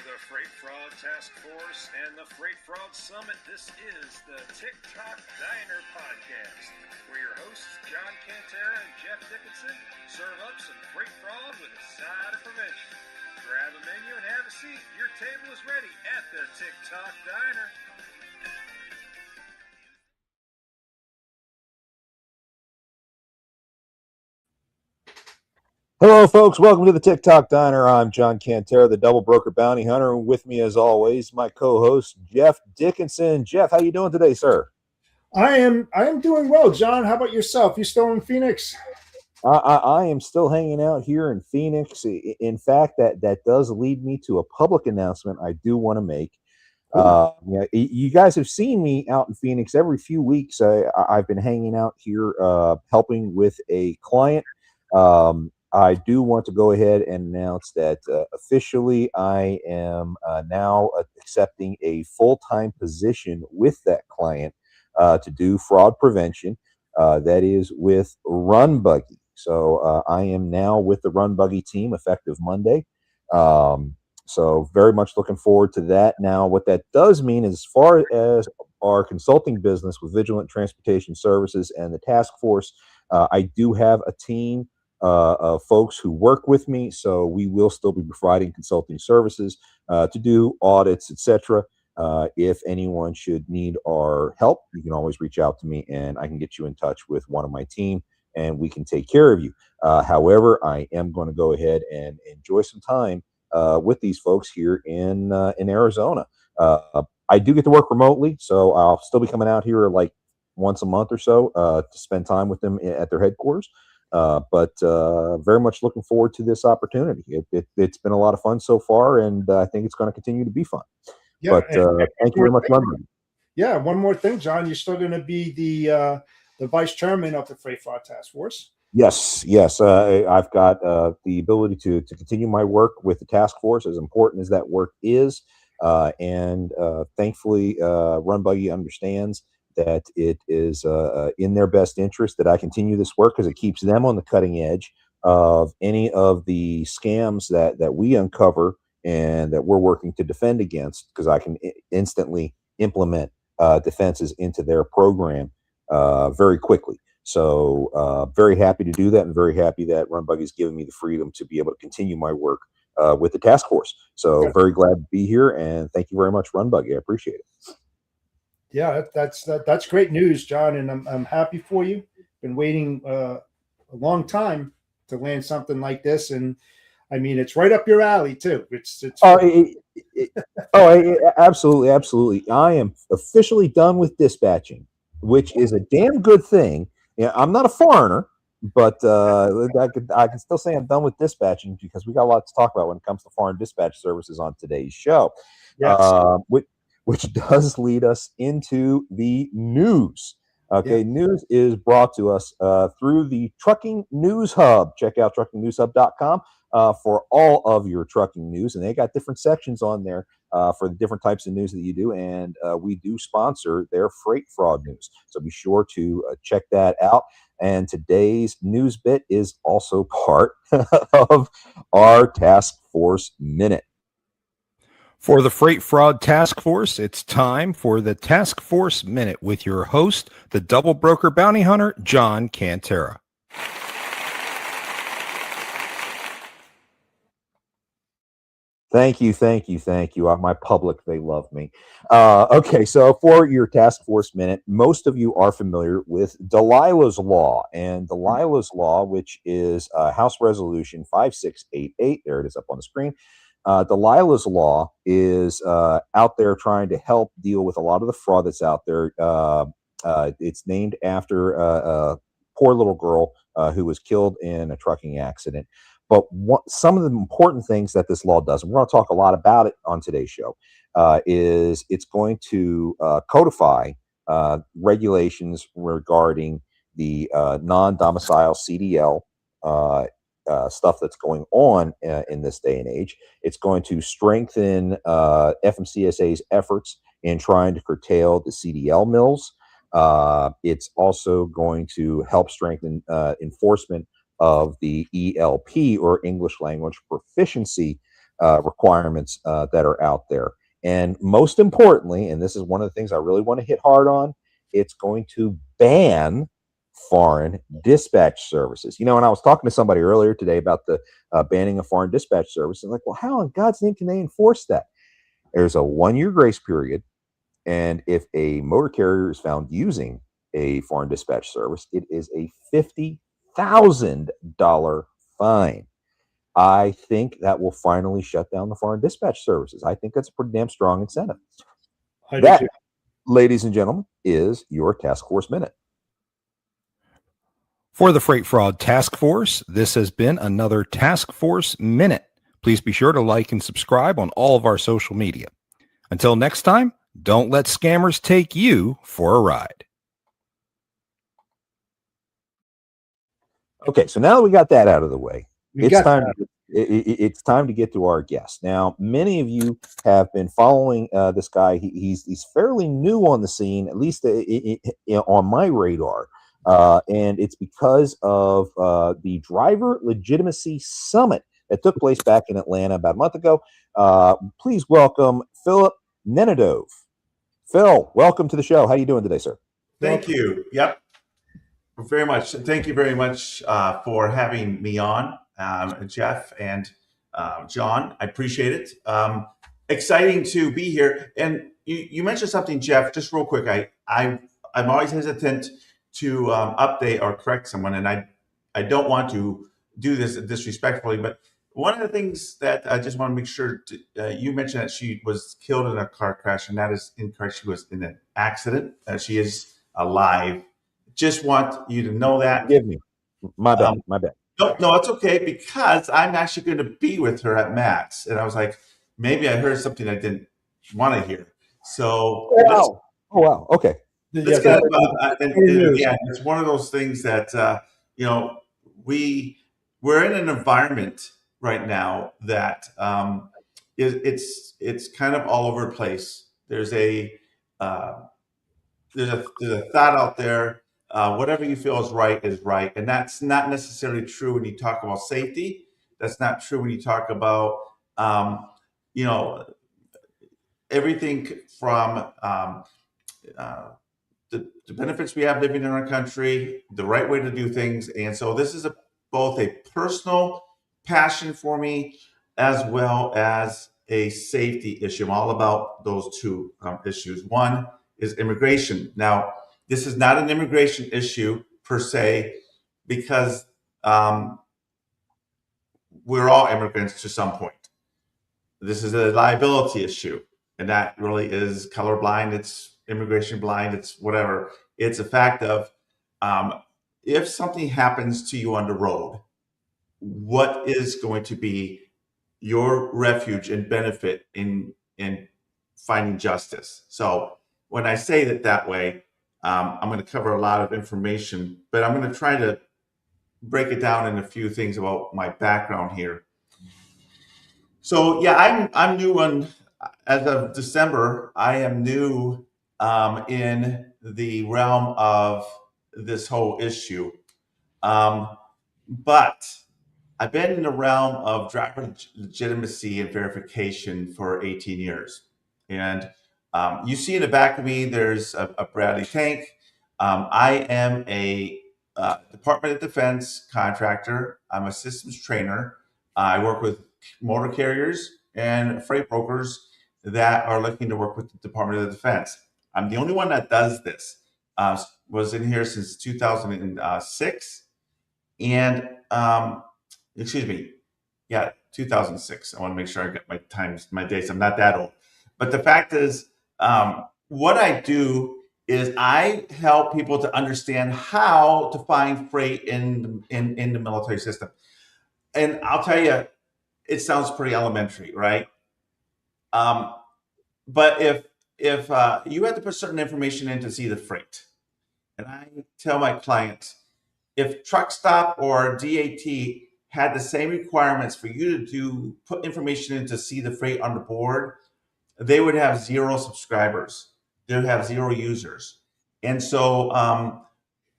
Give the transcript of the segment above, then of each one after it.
the Freight Fraud Task Force and the Freight Fraud Summit. This is the TikTok Diner Podcast, where your hosts, John Cantera and Jeff Dickinson, serve up some freight fraud with a side of prevention. Grab a menu and have a seat. Your table is ready at the TikTok Diner. Hello, folks. Welcome to the TikTok Diner. I'm John Cantera, the Double Broker Bounty Hunter, and with me, as always, my co-host Jeff Dickinson. Jeff, how you doing today, sir? I am doing well, John. How about yourself? You still in Phoenix? I am still hanging out here in Phoenix. In fact, that does lead me to a public announcement I do want to make. You guys have seen me out in Phoenix every few weeks. I've been hanging out here, helping with a client. I do want to go ahead and announce that officially I am now accepting a full-time position with that client to do fraud prevention. That is with Run Buggy. So I am now with the Run Buggy team effective Monday. So very much looking forward to that. Now, what that does mean is, as far as our consulting business with Vigilant Transportation Services and the task force, I do have a team of folks who work with me, so we will still be providing consulting services to do audits, etc. If anyone should need our help, you can always reach out to me, and I can get you in touch with one of my team, and we can take care of you. However, I am going to go ahead and enjoy some time with these folks here in Arizona. I do get to work remotely, so I'll still be coming out here like once a month or so to spend time with them at their headquarters. But very much looking forward to this opportunity. It's been a lot of fun so far, and I think it's going to continue to be fun. Yeah, but thank you very much, London. Yeah, one more thing, John. You're still going to be the vice chairman of the Freight Fraud Task Force. Yes. I've got the ability to continue my work with the task force, as important as that work is. And thankfully, Run Buggy understands that it is in their best interest that I continue this work, because it keeps them on the cutting edge of any of the scams that we uncover and that we're working to defend against, because I can instantly implement defenses into their program very quickly. So very happy to do that, and very happy that Run Buggy has given me the freedom to be able to continue my work with the task force. So very glad to be here, and thank you very much, Run Buggy. I appreciate it. Yeah, that's great news, John, and I'm happy for you. Been waiting a long time to land something like this, and I mean, it's right up your alley too. Absolutely. I am officially done with dispatching, which is a damn good thing. Yeah, I'm not a foreigner, but I can still say I'm done with dispatching, because we got a lot to talk about when it comes to foreign dispatch services on today's show. Yes. Which does lead us into the news. Okay, yeah. News is brought to us through the Trucking News Hub. Check out truckingnewshub.com for all of your trucking news, and they got different sections on there for the different types of news that you do, and we do sponsor their freight fraud news. So be sure to check that out. And today's news bit is also part of our Task Force Minute. For the Freight Fraud Task Force, it's time for the Task Force Minute with your host, the Double Broker Bounty Hunter, John Cantera. Thank you. My public, they love me. Okay, so for your Task Force Minute, most of you are familiar with Delilah's Law. And Delilah's Law, which is House Resolution 5688, there it is up on the screen. Delilah's Law is out there trying to help deal with a lot of the fraud that's out there. It's named after a poor little girl who was killed in a trucking accident. But some of the important things that this law does, and we're going to talk a lot about it on today's show, is it's going to codify regulations regarding the non-domicile CDL stuff that's going on in this day and age. It's going to strengthen FMCSA's efforts in trying to curtail the CDL mills. It's also going to help strengthen enforcement of the ELP, or English Language Proficiency requirements that are out there. And most importantly, and this is one of the things I really want to hit hard on, it's going to ban foreign dispatch services. And I was talking to somebody earlier today about the banning of foreign dispatch services. Like, well, how in God's name can they enforce that? There's a 1-year grace period. And if a motor carrier is found using a foreign dispatch service, it is a $50,000 fine. I think that will finally shut down the foreign dispatch services. I think that's a pretty damn strong incentive. That, ladies and gentlemen, is your Task Force Minute. For the Freight Fraud Task Force, this has been another Task Force Minute. Please be sure to like and subscribe on all of our social media. Until next time, don't let scammers take you for a ride. Okay, so now that we got that out of the way, it's time to get to our guest. Now, many of you have been following this guy. He's fairly new on the scene, at least on my radar. And it's because of the Driver Legitimacy Summit that took place back in Atlanta about a month ago. Please welcome Philip Nenadov. Phil, welcome to the show. How are you doing today, sir? Thank you. Yep. Very much. Thank you very much for having me on, Jeff and John. I appreciate it. Exciting to be here. And you mentioned something, Jeff, just real quick. I'm always hesitant to update or correct someone, and I don't want to do this disrespectfully, but one of the things that I just want to make sure you mentioned that she was killed in a car crash, and that is incorrect. She was in an accident. She is alive. Just want you to know that. Forgive me. My bad. My bad. No, it's okay, because I'm actually going to be with her at Max. And I was like, maybe I heard something I didn't want to hear. So, oh, wow. Okay. It's one of those things that, we're in an environment right now that it's kind of all over the place. There's a thought out there. Whatever you feel is right, and that's not necessarily true when you talk about safety. That's not true when you talk about everything from the benefits we have living in our country, the right way to do things. And so this is both a personal passion for me as well as a safety issue. I'm all about those two issues. One is immigration. Now, this is not an immigration issue per se, because we're all immigrants to some point. This is a liability issue, and that really is colorblind. It's immigration blind. It's whatever. It's a fact of if something happens to you on the road, what is going to be your refuge and benefit in finding justice? So when I say that way, I'm going to cover a lot of information, but I'm going to try to break it down in a few things about my background here. So yeah, I'm new as of December. I am new in the realm of this whole issue, but I've been in the realm of driver legitimacy and verification for 18 years. And you see in the back of me, there's a Bradley tank. I am a Department of Defense contractor. I'm a systems trainer. I work with motor carriers and freight brokers that are looking to work with the Department of Defense. I'm the only one that does this. Was in here since 2006. And 2006. I want to make sure I get my dates. I'm not that old. But the fact is, what I do is I help people to understand how to find freight in the military system. And I'll tell you, it sounds pretty elementary, right? But if you have to put certain information in to see the freight, and I tell my clients, if Truck Stop or DAT had the same requirements for you to put information in to see the freight on the board, they would have 0 subscribers. They would have 0 users. And so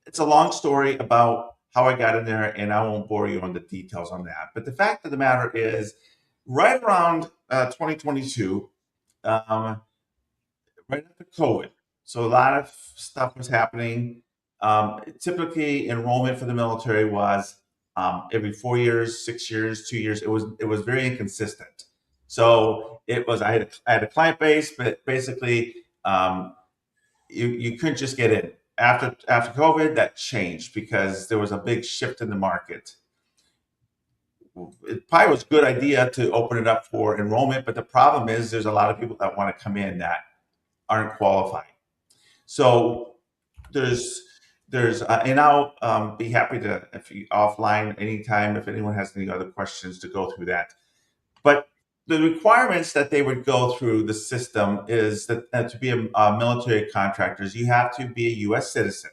it's a long story about how I got in there, and I won't bore you on the details on that. But the fact of the matter is, right around 2022, right after COVID. So a lot of stuff was happening. Typically, enrollment for the military was every 4 years, 6 years, 2 years. It was very inconsistent. So it was I had a client base, but basically you couldn't just get in. After COVID, that changed because there was a big shift in the market. It probably was a good idea to open it up for enrollment, but the problem is there's a lot of people that want to come in that aren't qualified. So there's and I'll be happy to, if you offline anytime, if anyone has any other questions, to go through that. But the requirements that they would go through the system is that to be a military contractors, you have to be a U.S. citizen.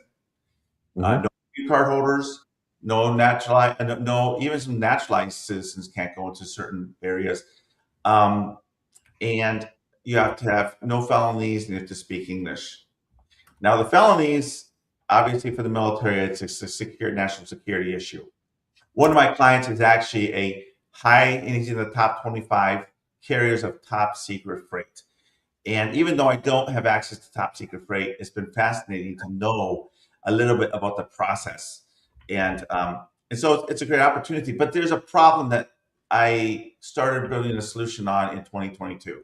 No green card holders, no naturalized, no, even some naturalized citizens can't go into certain areas. And you have to have no felonies and you have to speak English. Now, the felonies, obviously for the military, it's a national security issue. One of my clients is actually and he's in the top 25 carriers of top secret freight. And even though I don't have access to top secret freight, it's been fascinating to know a little bit about the process. And so it's a great opportunity. But there's a problem that I started building a solution on in 2022.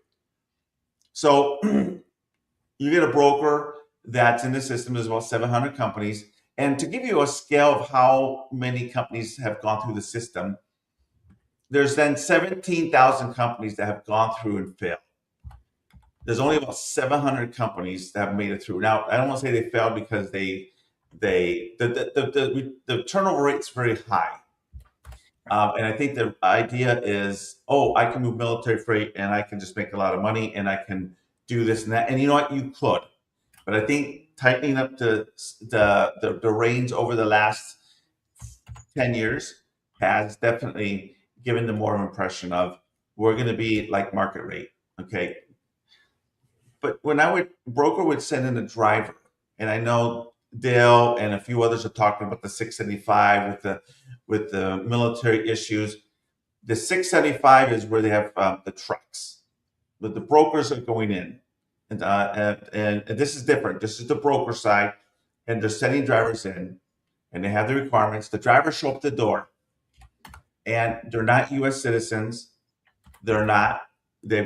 So you get a broker that's in the system. There's about 700 companies. And to give you a scale of how many companies have gone through the system, there's then 17,000 companies that have gone through and failed. There's only about 700 companies that have made it through. Now, I don't want to say they failed because the turnover rate's very high. And I think the idea is, I can move military freight and I can just make a lot of money and I can do this and that. And you know what? You could. But I think tightening up the reins over the last 10 years has definitely given them more of an impression of we're going to be like market rate. Okay. But when broker would send in a driver, and I know Dale and a few others are talking about the 675 with the military issues. The 675 is where they have the trucks, but the brokers are going in, and this is different. This is the broker side, and they're sending drivers in, and they have the requirements. The drivers show up at the door, and they're not U.S. citizens. They've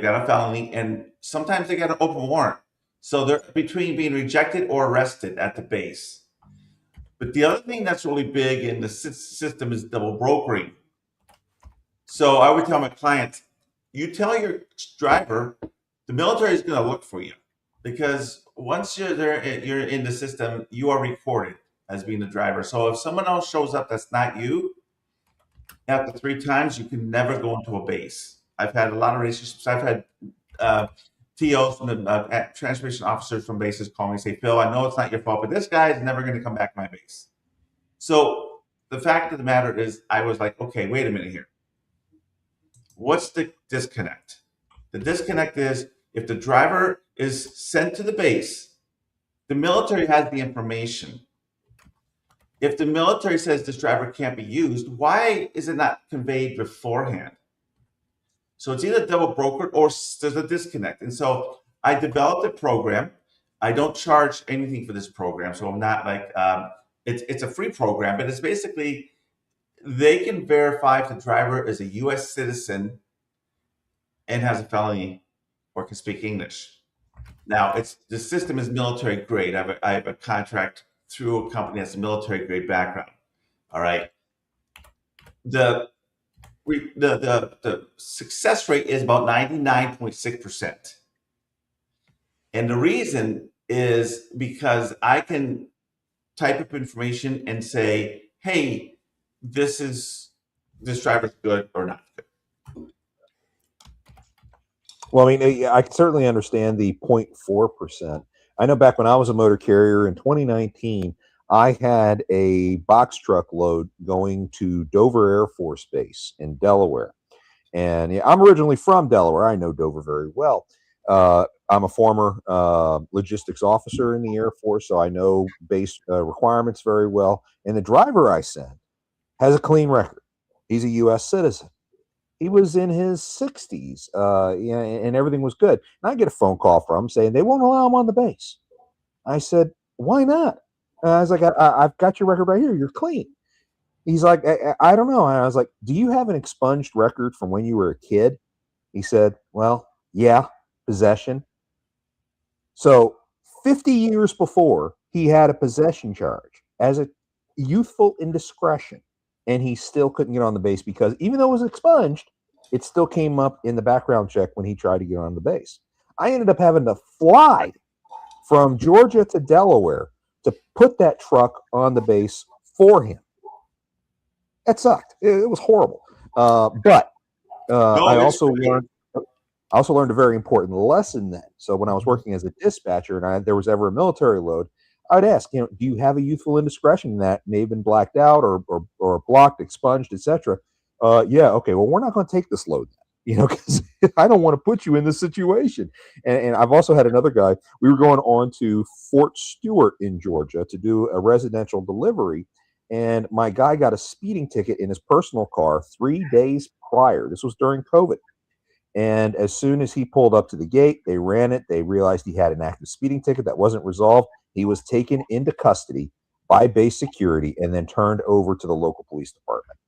got a felony, and sometimes they got an open warrant. So they're between being rejected or arrested at the base. But the other thing that's really big in the system is double brokering. So I would tell my clients, you tell your driver, the military is going to look for you, because once you're there, you're in the system, you are recorded as being the driver. So if someone else shows up that's not you, after 3 times, you can never go into a base. I've had a lot of relationships. I've had TOs from the transportation officers from bases call me and say, Phil, I know it's not your fault, but this guy is never going to come back to my base. So the fact of the matter is, I was like, okay, wait a minute here. What's the disconnect? The disconnect is if the driver is sent to the base, the military has the information. If the military says this driver can't be used, why is it not conveyed beforehand? So it's either double brokered or there's a disconnect. And so I developed a program. I don't charge anything for this program. So I'm not like, it's a free program, but it's basically, they can verify if the driver is a U.S. citizen and has a felony or can speak English. Now, the system is military grade. I have a contract through a company that's a military grade background. All right. The success rate is about 99.6%. And the reason is because I can type up information and say, hey, this driver's good or not good. Well, I mean, I certainly understand the 0.4%. I know back when I was a motor carrier in 2019, I had a box truck load going to Dover Air Force Base in Delaware. And yeah, I'm originally from Delaware. I know Dover very well. I'm a former logistics officer in the Air Force, so I know base requirements very well. And the driver I sent has a clean record. He's a U.S. citizen. He was in his 60s, and everything was good. And I get a phone call from him saying they won't allow him on the base. I said, why not? I was like, I've got your record right here. You're clean. He's like, I don't know. And I was like, do you have an expunged record from when you were a kid? He said, well, yeah, possession. So 50 years before, he had a possession charge as a youthful indiscretion, and he still couldn't get on the base because even though it was expunged, it still came up in the background check when he tried to get on the base. I ended up having to fly from Georgia to Delaware to put that truck on the base for him. That sucked. It was horrible. But I also learned a very important lesson then. So when I was working as a dispatcher and there was ever a military load, I'd ask, do you have a youthful indiscretion that may have been blacked out or blocked, expunged, etc.? Yeah, okay. Well, we're not going to take this load, because I don't want to put you in this situation. And I've also had another guy. We were going on to Fort Stewart in Georgia to do a residential delivery, and my guy got a speeding ticket in his personal car 3 days prior. This was during COVID. And as soon as he pulled up to the gate, they ran it. They realized he had an active speeding ticket that wasn't resolved. He was taken into custody by base security and then turned over to the local police department.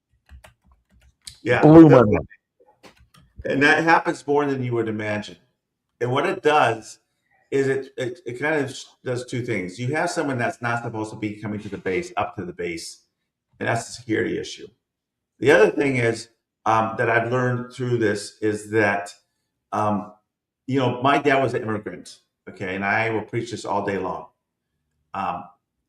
Yeah. Blew my mind. And that happens more than you would imagine. And what it does is it kind of does two things. You have someone that's not supposed to be coming to the base, up to the base, and that's a security issue. The other thing is that I've learned through this is that, my dad was an immigrant, okay, and I will preach this all day long.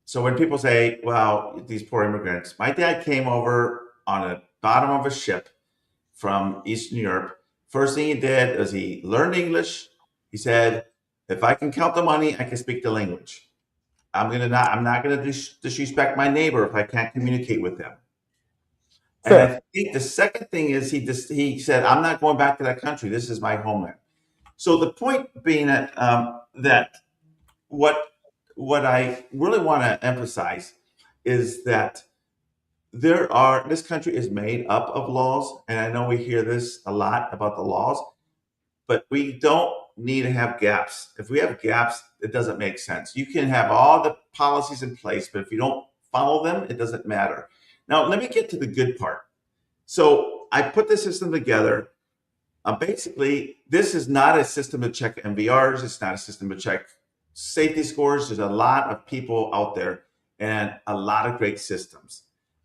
So when people say, well, these poor immigrants, my dad came over on the bottom of a ship from Eastern Europe. First thing he did was he learned English. He said, if I can count the money, I can speak the language. I'm not gonna disrespect my neighbor if I can't communicate with them. And I think the second thing is he said, I'm not going back to that country. This is my homeland. So the point being that what I really want to emphasize is that this country is made up of laws, and I know we hear this a lot about the laws, but we don't need to have gaps. If we have gaps, it doesn't make sense. You can have all the policies in place, but if you don't follow them, it doesn't matter. Now, let me get to the good part. So I put the system together. Basically, this is not a system to check MVRs. It's not a system to check safety scores. There's a lot of people out there and a lot of great systems.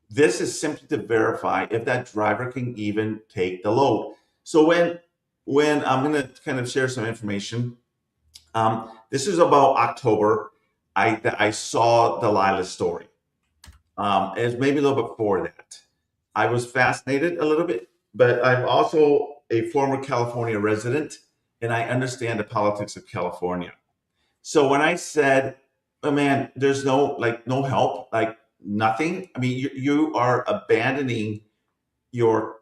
This is simply to verify if that driver can even take the load. So when I'm going to kind of share some information, this is about October. I saw Delilah's story. It was maybe a little bit before that. I was fascinated a little bit, but I'm also a former California resident, and I understand the politics of California. So when I said, oh man, there's no help, nothing. I mean, you are abandoning your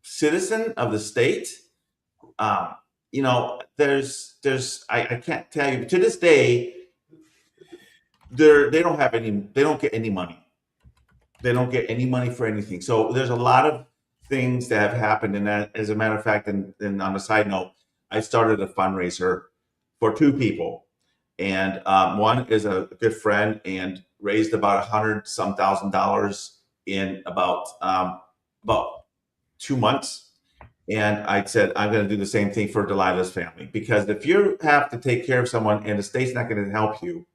citizen of the state. I can't tell you to this day, they don't get any money. They don't get any money for anything. So there's a lot of things that have happened. And that, as a matter of fact, and on a side note, I started a fundraiser for two people. And one is a good friend and raised about $100,000 in about 2 months. And I said, I'm going to do the same thing for Delilah's family, because if you have to take care of someone and the state's not going to help you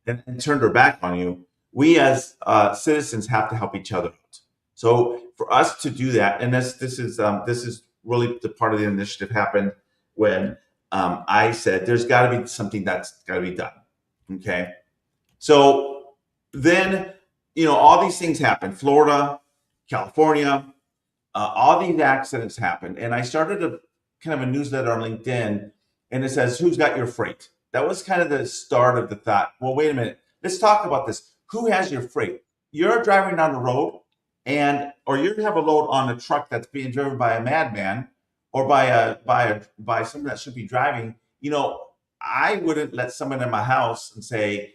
and turn their back on you, we as citizens have to help each other out. So for us to do that, and this is really the part of the initiative happened when I said there's got to be something that's got to be done. Okay, so then all these things happen. Florida, California, all these accidents happened, and I started a kind of a newsletter on LinkedIn, and it says, "Who's got your freight?" That was kind of the start of the thought. Well, wait a minute. Let's talk about this. Who has your freight? You're driving down the road, or you have a load on a truck that's being driven by a madman, or by someone that should be driving. I wouldn't let someone in my house and say,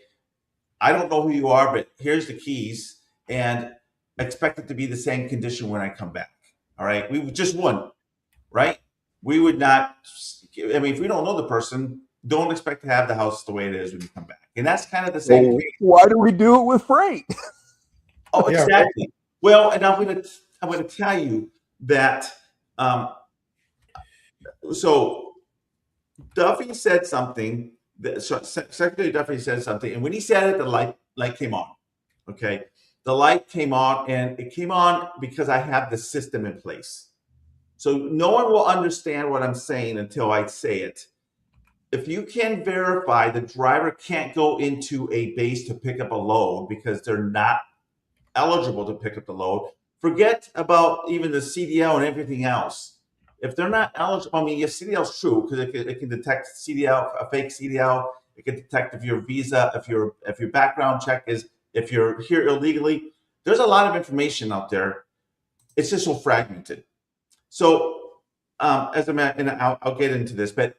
I don't know who you are, but here's the keys. And expect it to be the same condition when I come back. All right, we just wouldn't, right? We would not. I mean, if we don't know the person, don't expect to have the house the way it is when you come back. And that's kind of the same So case. why do we do it with freight? Oh, Yeah, exactly. right. Well, and I'm gonna tell you that. So Duffy said something. Secretary Duffy said something, and when he said it, the light came on. Okay, the light came on, and it came on because I have the system in place. So no one will understand what I'm saying until I say it. If you can verify the driver can't go into a base to pick up a load because they're not eligible to pick up the load, forget about even the CDL and everything else. If they're not eligible, I mean, your CDL is true because it can detect CDL, a fake CDL. It can detect if your visa, if your background check is, if you're here illegally. There's a lot of information out there. It's just so fragmented. So, as a man, and I'll get into this, but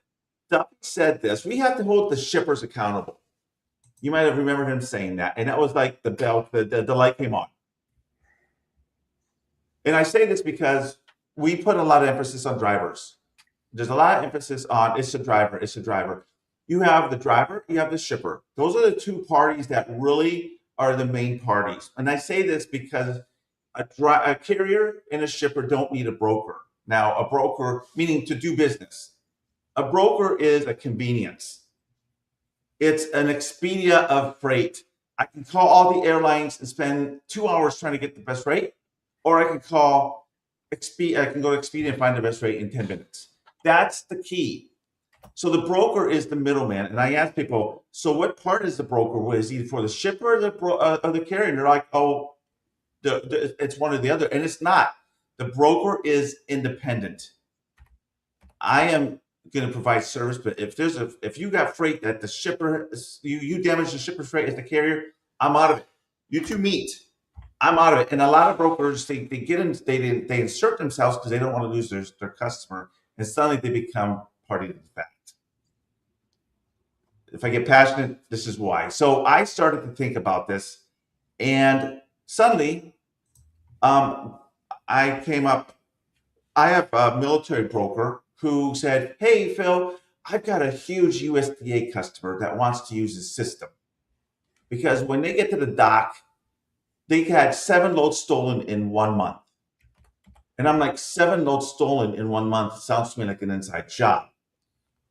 Duffy said this: we have to hold the shippers accountable. You might have remembered him saying that, and that was like the bell, the light came on. And I say this because we put a lot of emphasis on drivers. There's a lot of emphasis on it's the driver, it's the driver. You have the driver, you have the shipper. Those are the two parties that really are the main parties. And I say this because a carrier and a shipper don't need a broker. Now, a broker, meaning to do business. A broker is a convenience. It's an Expedia of freight. I can call all the airlines and spend 2 hours trying to get the best rate, or I can call Expedia. I can go to Expedia and find the best rate in 10 minutes. That's the key. So the broker is the middleman. And I ask people, so what part is the broker? Is he for the shipper or the carrier? And they're like, oh, it's one or the other. And it's not. The broker is independent. I am going to provide service, but if you got freight that the shipper, you damage the shipper's freight as the carrier, I'm out of it. You two meet. I'm out of it. And a lot of brokers, they insert themselves because they don't want to lose their customer, and suddenly they become party to the fact. If I get passionate, this is why. So I started to think about this, and suddenly, I came up. I have a military broker who said, "Hey, Phil, I've got a huge USDA customer that wants to use the system because when they get to the dock, they had 7 loads stolen in 1 month." And I'm like, 7 loads stolen in 1 month sounds to me like an inside job.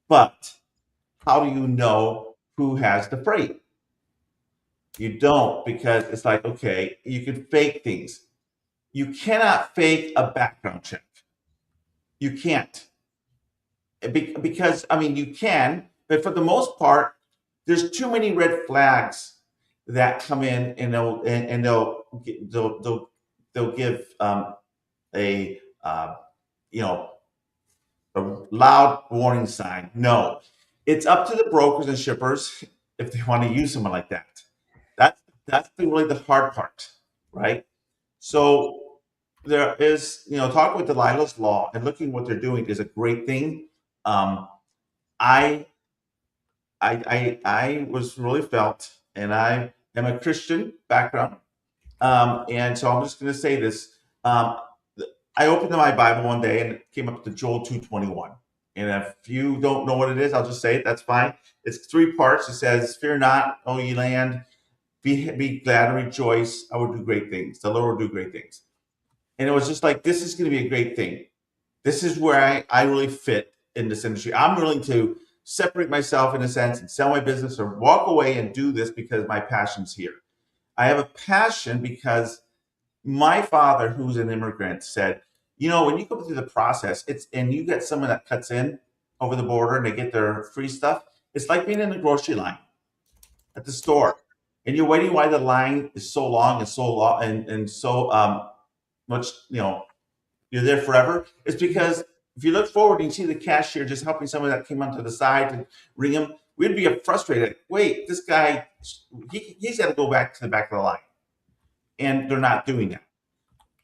But how do you know who has the freight? You don't, because it's like, okay, you can fake things. You cannot fake a background check. You can't. Because, I mean, you can, but for the most part, there's too many red flags that come in, and they'll give a a loud warning sign. No, it's up to the brokers and shippers if they want to use someone like that. That's really the hard part, right? So there is, talking with Delilah's Law and looking what they're doing is a great thing. I I was really felt, and I am a Christian background, and so I'm just going to say this. I opened my Bible one day and it came up to Joel 2:21. And if you don't know what it is, I'll just say it. That's fine. It's 3 parts. It says, "Fear not, O ye land, be glad and rejoice. I will do great things. The Lord will do great things." And it was just like, this is going to be a great thing. This is where I really fit in this industry. I'm willing to separate myself in a sense and sell my business or walk away and do this because my passion's here. I have a passion because my father, who's an immigrant, said, when you go through the process, and you get someone that cuts in over the border and they get their free stuff, it's like being in the grocery line at the store. And you're waiting why the line is so long and so long and so much, you're there forever. It's because if you look forward and you see the cashier just helping someone that came onto the side to ring him, we'd be frustrated. Wait, this guy, he's got to go back to the back of the line. And they're not doing that.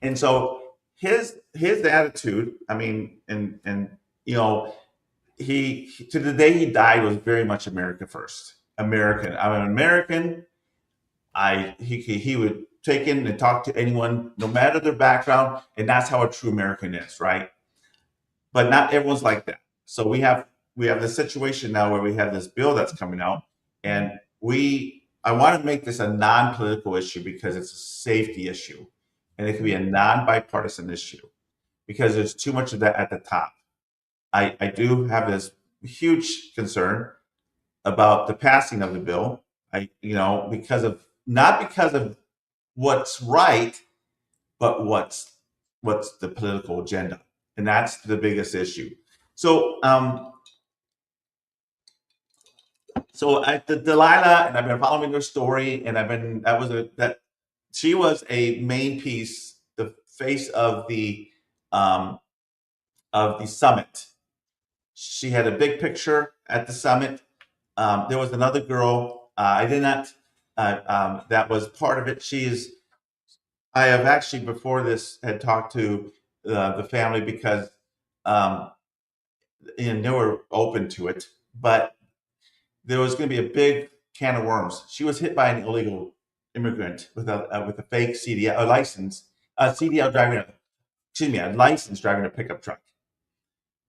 And so his attitude, I mean, and he to the day he died was very much America first. American. I'm an American. He would take in and talk to anyone, no matter their background, and that's how a true American is, right? But not everyone's like that. So we have this situation now where we have this bill that's coming out, and I want to make this a non-political issue because it's a safety issue, and it can be a non-bipartisan issue because there's too much of that at the top. I do have this huge concern about the passing of the bill. Not because of what's right, but what's the political agenda, and that's the biggest issue. So, the Delilah, and I've been following her story, and she was a main piece, the face of the summit. She had a big picture at the summit. There was another girl. That was part of it. I have actually before this had talked to the family because and they were open to it, but there was going to be a big can of worms. She was hit by an illegal immigrant with a fake CDL license, a license driving a pickup truck,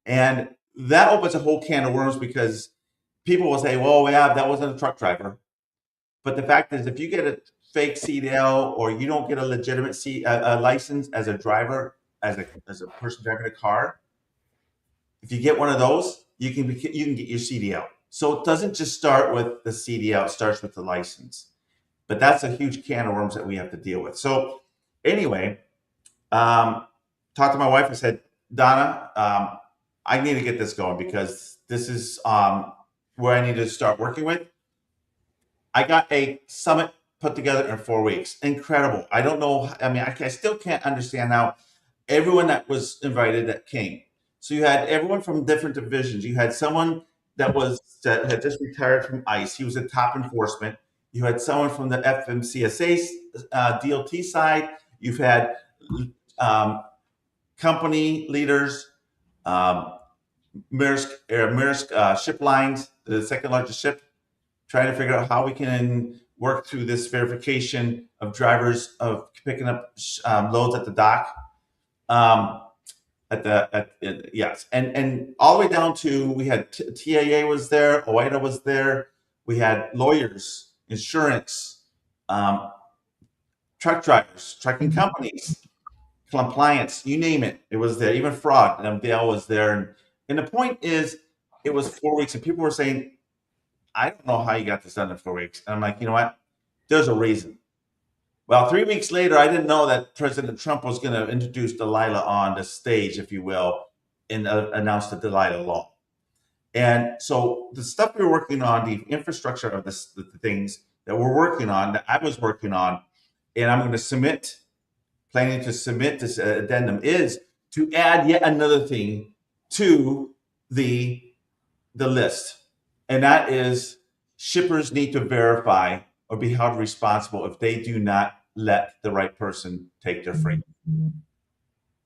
and that opens a whole can of worms because people will say, "Well, yeah, that wasn't a truck driver," but the fact is, if you get a fake CDL or you don't get a legitimate license as a driver, as a person driving a car, if you get one of those, you can get your CDL. So it doesn't just start with the CDL; it starts with the license. But that's a huge can of worms that we have to deal with. So anyway, talked to my wife. I said, Donna, I need to get this going because this is where I need to start working with. I got a summit put together in 4 weeks. Incredible. I don't know. I mean, I still can't understand how everyone that was invited that came. So you had everyone from different divisions. You had someone that had just retired from ICE. He was a top enforcement. You had someone from the FMCSA DLT side. You've had company leaders, Maersk ship lines, the second largest ship, trying to figure out how we can work through this verification of drivers of picking up loads at the dock. Yes, and all the way down to we had TAA was there, OIDA was there. We had lawyers, insurance, truck drivers, trucking companies, compliance, you name it. It was there. Even fraud. Dale was there. And the point is, it was 4 weeks, and people were saying, I don't know how you got this done in 4 weeks. And I'm like, you know what? There's a reason. Well, 3 weeks later, I didn't know that President Trump was going to introduce Delilah on the stage, if you will, and announce the Delilah Law. And so the stuff we were working on, the infrastructure of the things that we're working on, that I was working on, and I'm going to planning to submit this addendum, is to add yet another thing to the list. And that is shippers need to verify or be held responsible if they do not let the right person take their freight.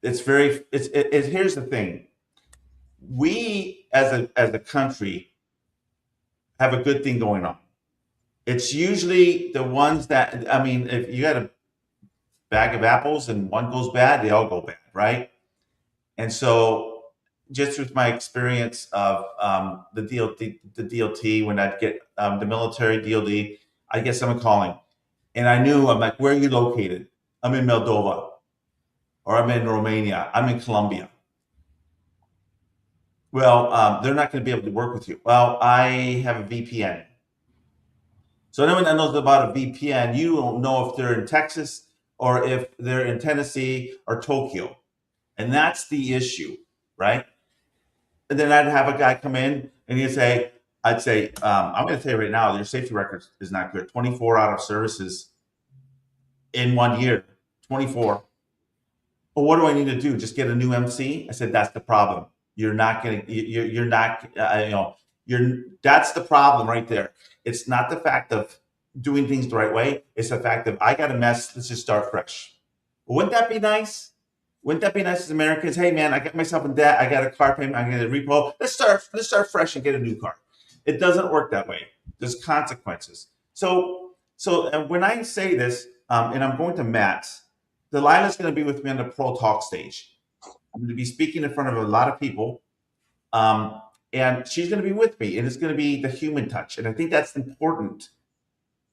Here's the thing. We as a country have a good thing going on. It's usually the ones that, I mean, if you got a bag of apples and one goes bad, they all go bad, right? And so just with my experience of the DLT, when I'd get the military DLD, I get someone calling, and I'm like, where are you located? I'm in Moldova, or I'm in Romania, I'm in Colombia. Well, they're not going to be able to work with you. Well, I have a VPN. So anyone that knows about a VPN, you don't know if they're in Texas or if they're in Tennessee or Tokyo. And that's the issue, right? And then I'd have a guy come in and I'd say, I'm going to tell you right now, your safety record is not good. 24 out of services in 1 year, 24. Well, what do I need to do? Just get a new MC? I said, that's the problem. That's the problem right there. It's not the fact of doing things the right way. It's the fact of, I got a mess. Let's just start fresh. Well, wouldn't that be nice? Wouldn't that be nice as Americans? Hey, man, I got myself in debt. I got a car payment. I got a repo. Let's start fresh and get a new car. It doesn't work that way. There's consequences. So when I say this, and I'm going to Matt. Delilah's going to be with me on the Pro Talk stage. I'm going to be speaking in front of a lot of people, and she's going to be with me, and it's going to be the human touch, and I think that's important.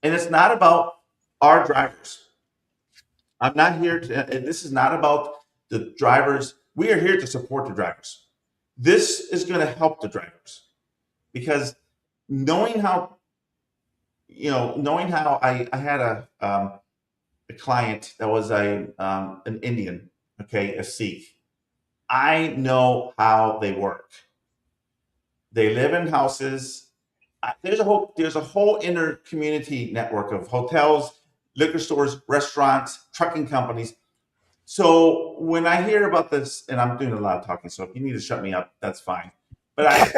And it's not about our drivers. I'm not here to. This is not about the drivers. We are here to support the drivers. This is going to help the drivers because knowing how I had a client that was an Indian, okay, a Sikh. I know how they work. They live in houses. There's a whole inner community network of hotels, liquor stores, restaurants, trucking companies. So when I hear about this, and I'm doing a lot of talking, so if you need to shut me up, that's fine. But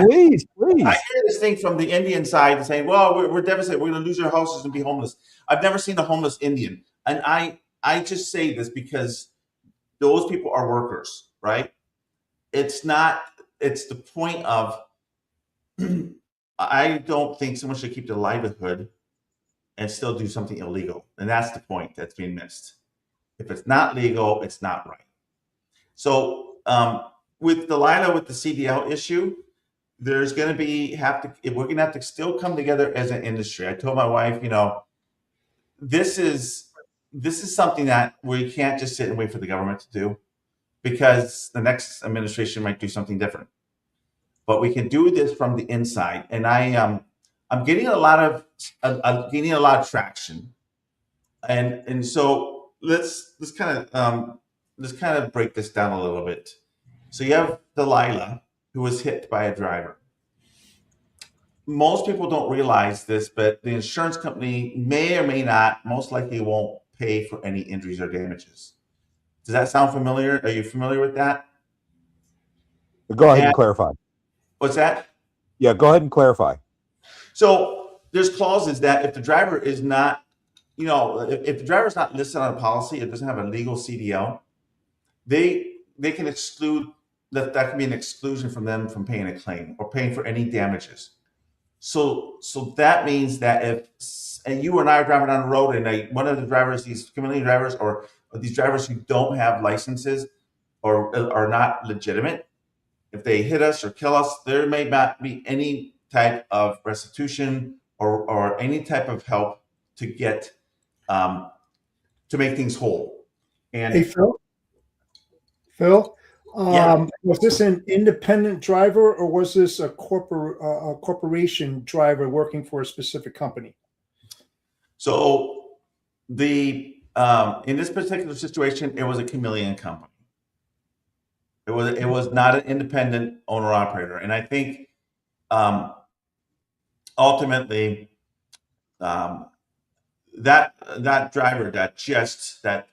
please. I hear this thing from the Indian side saying, well, we're devastated. We're going to lose our houses and be homeless. I've never seen a homeless Indian. And I just say this because those people are workers, right? It's the point of, I don't think someone should keep their livelihood and still do something illegal. And that's the point that's being missed. If it's not legal, it's not right. So with Delilah, with the CDL issue, there's going to be we're going to have to still come together as an industry. I told my wife, this is something that we can't just sit and wait for the government to do, because the next administration might do something different. But we can do this from the inside, and I'm getting a lot of traction, and so let's kind of break this down a little bit. So you have Delilah, who was hit by a driver. Most people don't realize this, but the insurance company may or may not, most likely won't pay for any injuries or damages. Does that sound familiar? Are you familiar with that? Go ahead and clarify. What's that? Yeah, go ahead and clarify. So there's clauses that if the driver is not, if the driver is not listed on a policy, it doesn't have a legal CDL, they can exclude that can be an exclusion from them from paying a claim or paying for any damages. So that means that if you and I are driving down the road and one of the drivers, these community drivers or these drivers who don't have licenses or are not legitimate, if they hit us or kill us, there may not be any type of restitution or any type of help to get to make things whole. And hey, Phil, Yeah. Was this an independent driver or was this a corporation driver working for a specific company? So the in this particular situation, it was a chameleon company. It was not an independent owner operator, and I think ultimately that driver that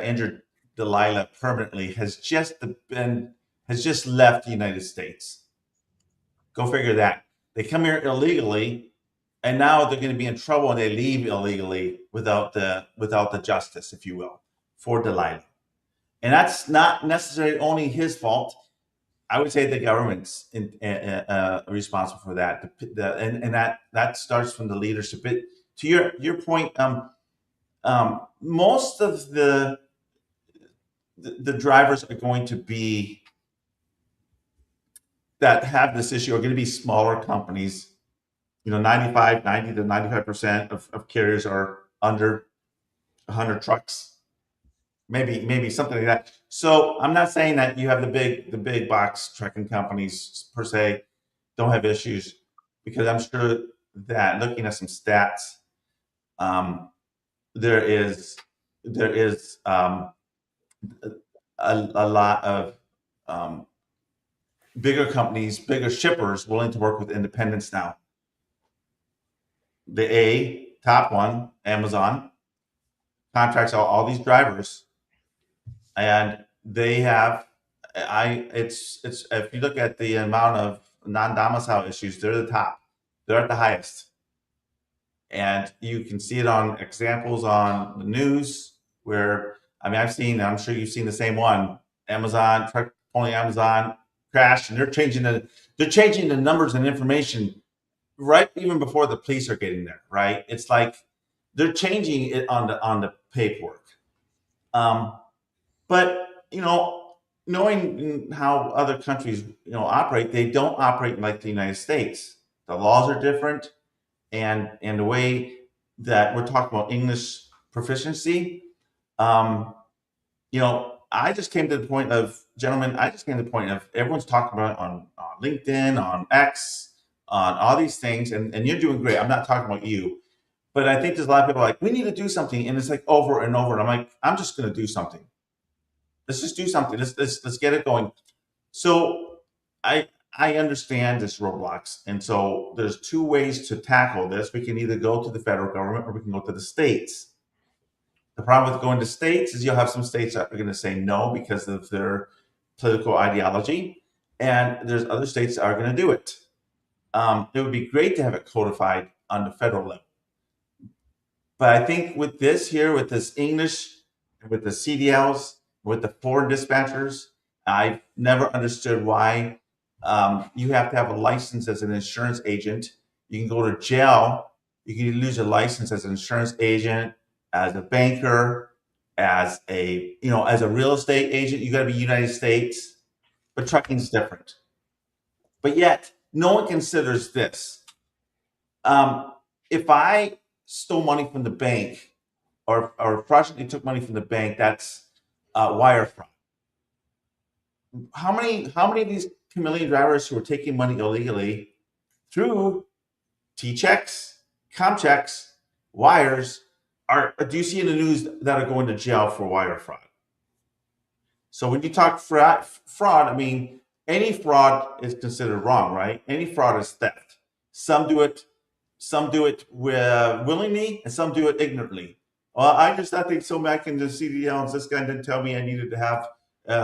injured Delilah permanently has just left the United States. Go figure that. They come here illegally, and now they're going to be in trouble, and they leave illegally without the justice, if you will, for Delilah. And that's not necessarily only his fault. I would say the government's responsible for that, and that starts from the leadership. But to your point, most of the drivers are going to be that have this issue are going to be smaller companies. 90 to 95% of carriers are under 100 trucks. Maybe something like that. So I'm not saying that you have the big box trucking companies per se don't have issues, because I'm sure that looking at some stats, there is a lot of bigger companies, bigger shippers willing to work with independents now. The top one, Amazon, contracts all these drivers. And they have, it's if you look at the amount of non-domicile issues, they're the top. They're at the highest. And you can see it on examples on the news where, I'm sure you've seen the same one. Amazon, truck pulling Amazon crashed, and they're changing the numbers and information right even before the police are getting there, right? It's like they're changing it on the paperwork. But knowing how other countries operate, they don't operate like the United States. The laws are different, and the way that we're talking about English proficiency, I just came to the point of, gentlemen, everyone's talking about it on LinkedIn, on X, on all these things, and you're doing great. I'm not talking about you, but I think there's a lot of people like, we need to do something, and it's like over and over, and I'm like, I'm just going to do something. Let's just do something. Let's get it going. So I understand this roadblocks, and so there's two ways to tackle this. We can either go to the federal government or we can go to the states. The problem with going to states is you'll have some states that are going to say no because of their political ideology, and there's other states that are going to do it. It would be great to have it codified on the federal level. But I think with this here, with this English, with the CDLs, with the foreign dispatchers, I've never understood why you have to have a license as an insurance agent. You can go to jail. You can lose your license as an insurance agent, as a banker, as a real estate agent. You got to be United States, but trucking is different. But yet, no one considers this. If I stole money from the bank, or fraudulently took money from the bank, that's wire fraud. How many of these chameleon drivers who are taking money illegally through T-checks, com checks, wires, do you see in the news that are going to jail for wire fraud? So when you talk fraud, I mean, any fraud is considered wrong, right? Any fraud is theft. Some do it willingly, and some do it ignorantly. Well, I think so back in the CDLs, this guy didn't tell me I needed to have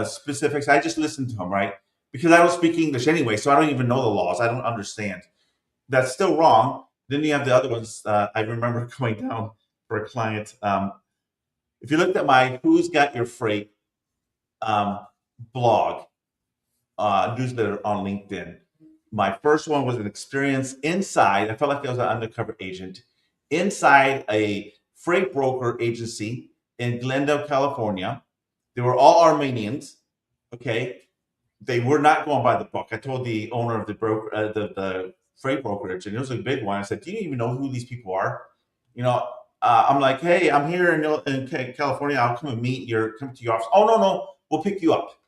specifics. I just listened to him, right? Because I don't speak English anyway, so I don't even know the laws. I don't understand. That's still wrong. Then you have the other ones. I remember going down for a client. If you looked at my Who's Got Your Freight blog, newsletter on LinkedIn, my first one was an experience inside. I felt like I was an undercover agent inside a freight broker agency in Glendale, California. They were all Armenians. Okay, they were not going by the book. I told the owner of the broker, the freight brokerage, and it was a big one. I said, "Do you even know who these people are?" I'm like, "Hey, I'm here in California. I'll come and come to your office." "Oh, no, we'll pick you up."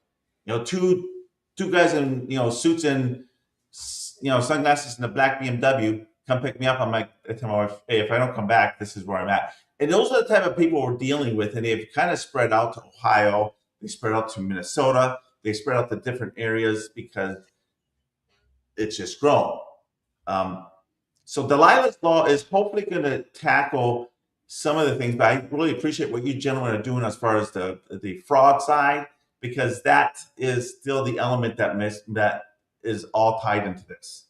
Two guys in suits and sunglasses and a black BMW come pick me up. I'm like, I tell my wife, "Hey, if I don't come back, this is where I'm at." And those are the type of people we're dealing with, and they've kind of spread out to Ohio. They spread out to Minnesota. They spread out to different areas because it's just grown. So Delilah's Law is hopefully going to tackle some of the things, but I really appreciate what you gentlemen are doing as far as the fraud side, because that is still the element that is all tied into this.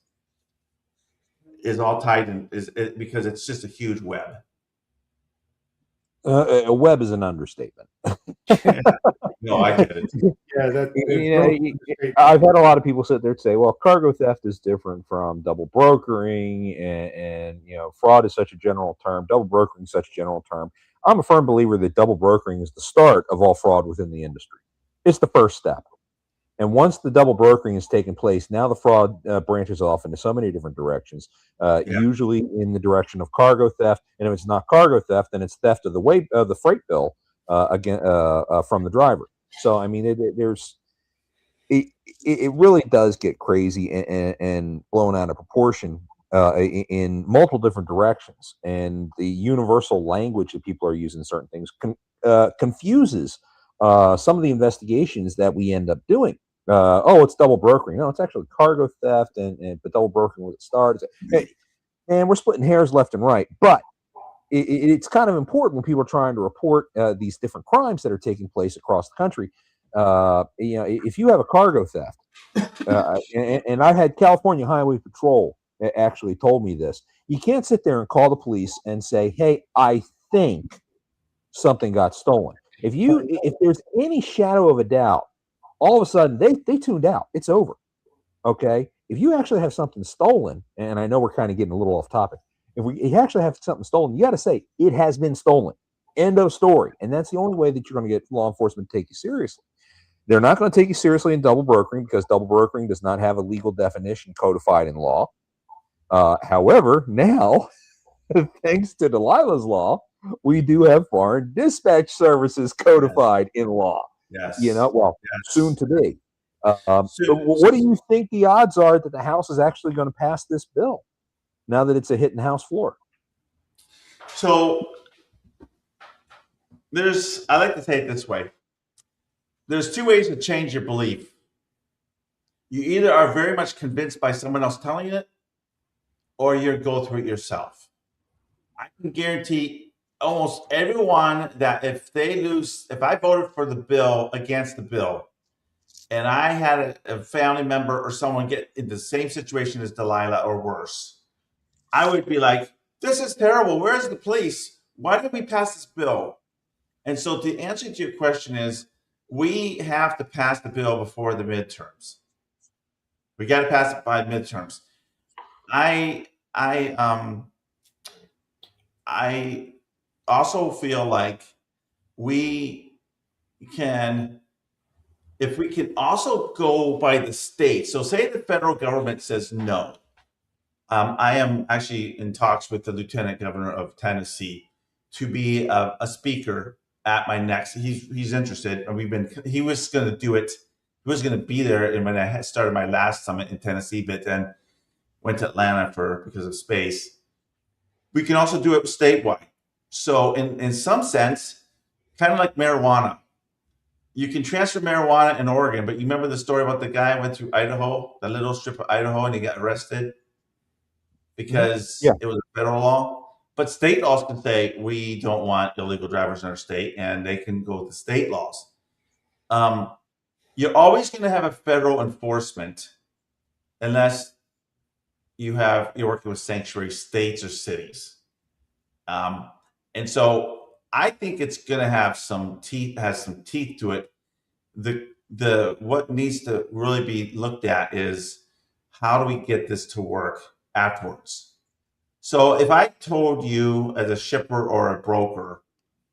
Because it's just a huge web. A web is an understatement. No, I get it. Yeah, I've had a lot of people sit there and say, "Well, cargo theft is different from double brokering, and fraud is such a general term. Double brokering is such a general term." I'm a firm believer that double brokering is the start of all fraud within the industry. It's the first step. And once the double brokering has taken place, now the fraud branches off into so many different directions, usually in the direction of cargo theft. And if it's not cargo theft, then it's theft of the freight bill from the driver. So, I mean, it really does get crazy and blown out of proportion in multiple different directions. And the universal language that people are using certain things confuses some of the investigations that we end up doing. It's double brokering. No, it's actually cargo theft, but double brokering was it started. And we're splitting hairs left and right. But it's kind of important when people are trying to report these different crimes that are taking place across the country. If you have a cargo theft, and I've had California Highway Patrol actually told me this, you can't sit there and call the police and say, "Hey, I think something got stolen." If there's any shadow of a doubt, all of a sudden they tuned out. It's over. Okay. If you actually have something stolen, and I know we're kind of getting a little off topic, if you actually have something stolen, you got to say it has been stolen. End of story. And that's the only way that you're going to get law enforcement to take you seriously. They're not going to take you seriously in double brokering because double brokering does not have a legal definition codified in law. However, now, thanks to Delilah's law, we do have foreign dispatch services codified in law. Yes. Soon to be. So what do you think the odds are that the House is actually going to pass this bill now that it's hitting the House floor? So I like to say it this way. There's two ways to change your belief. You either are very much convinced by someone else telling you it, or you go through it yourself. I can guarantee almost everyone that if I voted for the bill against the bill, and I had a family member or someone get in the same situation as Delilah or worse, I would be like, this is terrible. Where's the police? Why did we pass this bill? And so the answer to your question is, we have to pass the bill before the midterms. We got to pass it by midterms. I also feel like if we can also go by the state. So say the federal government says no. I am actually in talks with the Lieutenant Governor of Tennessee to be a speaker at my next. He's interested, and he was going to do it. He was going to be there, and when I started my last summit in Tennessee, but then went to Atlanta because of space. We can also do it statewide. So in some sense, kind of like marijuana, you can transfer marijuana in Oregon, but you remember the story about the guy who went through Idaho, the little strip of Idaho, and he got arrested because it was a federal law. But state laws can say, we don't want illegal drivers in our state, and they can go with the state laws. You're always going to have a federal enforcement unless you're working with sanctuary states or cities. And so I think it's going to have some teeth to it. What needs to really be looked at is, how do we get this to work afterwards? So if I told you as a shipper or a broker,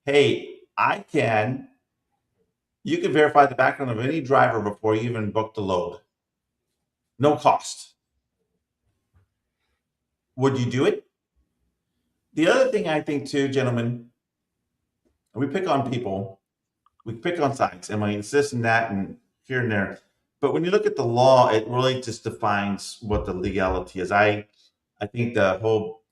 hey, you can verify the background of any driver before you even book the load. No cost. Would you do it? The other thing I think too, gentlemen, we pick on people, we pick on sites, and it's this and that and here and there. But when you look at the law, it really just defines what the legality is. I think the whole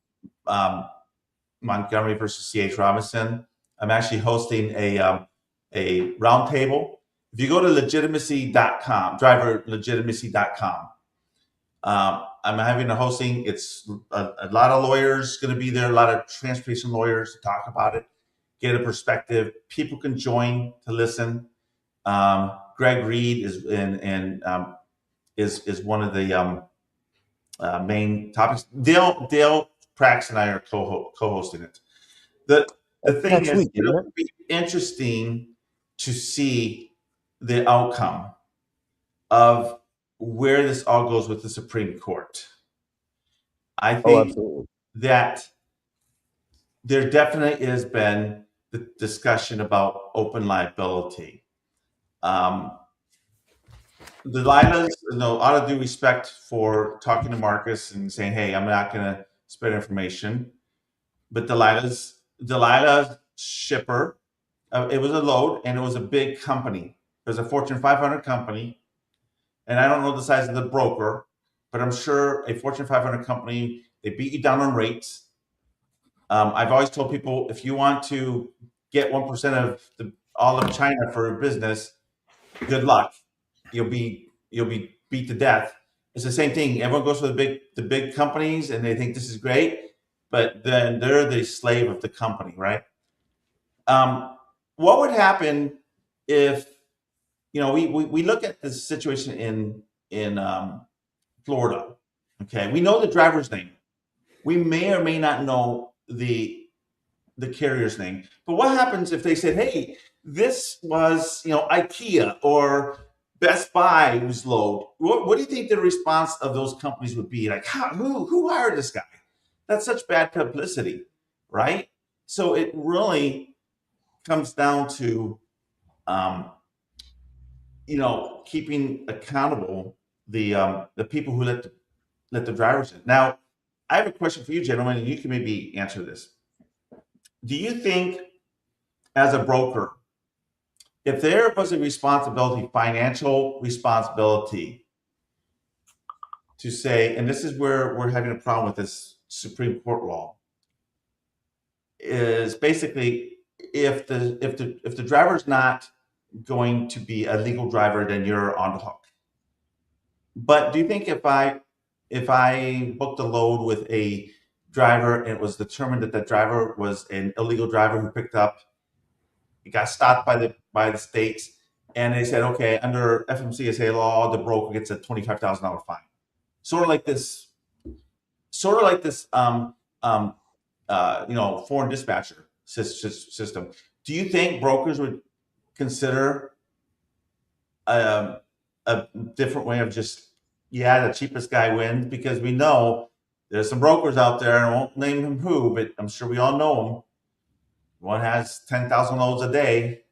Montgomery versus C.H. Robinson, I'm actually hosting a roundtable. If you go to legitimacy.com, driverlegitimacy.com, I'm having a hosting. It's a lot of lawyers going to be there, a lot of transportation lawyers to talk about it, get a perspective. People can join to listen. Greg Reed is one of the main topics. Dale Prax and I are co-hosting it. The thing is, it'll be interesting to see the outcome of where this all goes with the Supreme Court. I think that there definitely has been the discussion about open liability. Delilah's, out of due respect for talking to Marcus and saying, hey, I'm not going to spread information, but Delilah's shipper, it was a load, and it was a big company. It was a Fortune 500 company. And I don't know the size of the broker, but I'm sure a Fortune 500 company, they beat you down on rates. I've always told people, if you want to get 1% of all of China for a business, good luck. You'll be beat to death. It's the same thing. Everyone goes for the big companies, and they think this is great, but then they're the slave of the company, right? What would happen if we look at the situation in Florida? Okay, we know the driver's name. We may or may not know the carrier's name. But what happens if they said, "Hey, this was IKEA or Best Buy whose load"? What do you think the response of those companies would be? Like, who hired this guy? That's such bad publicity, right? So it really comes down to, keeping accountable the people who let the drivers in. Now, I have a question for you, gentlemen, and you can maybe answer this. Do you think, as a broker, if there was a responsibility, financial responsibility, to say, and this is where we're having a problem with this Supreme Court law, is basically if the driver's not going to be a legal driver, then you're on the hook. But do you think if I booked a load with a driver and it was determined that driver was an illegal driver who picked up, he got stopped by the states, and they said, okay, under FMCSA law, the broker gets a $25,000 fine. Sort of like this foreign dispatcher system. Do you think brokers would consider a different way of just, the cheapest guy wins? Because we know there's some brokers out there, and I won't name him who, but I'm sure we all know him. One has 10,000 loads a day.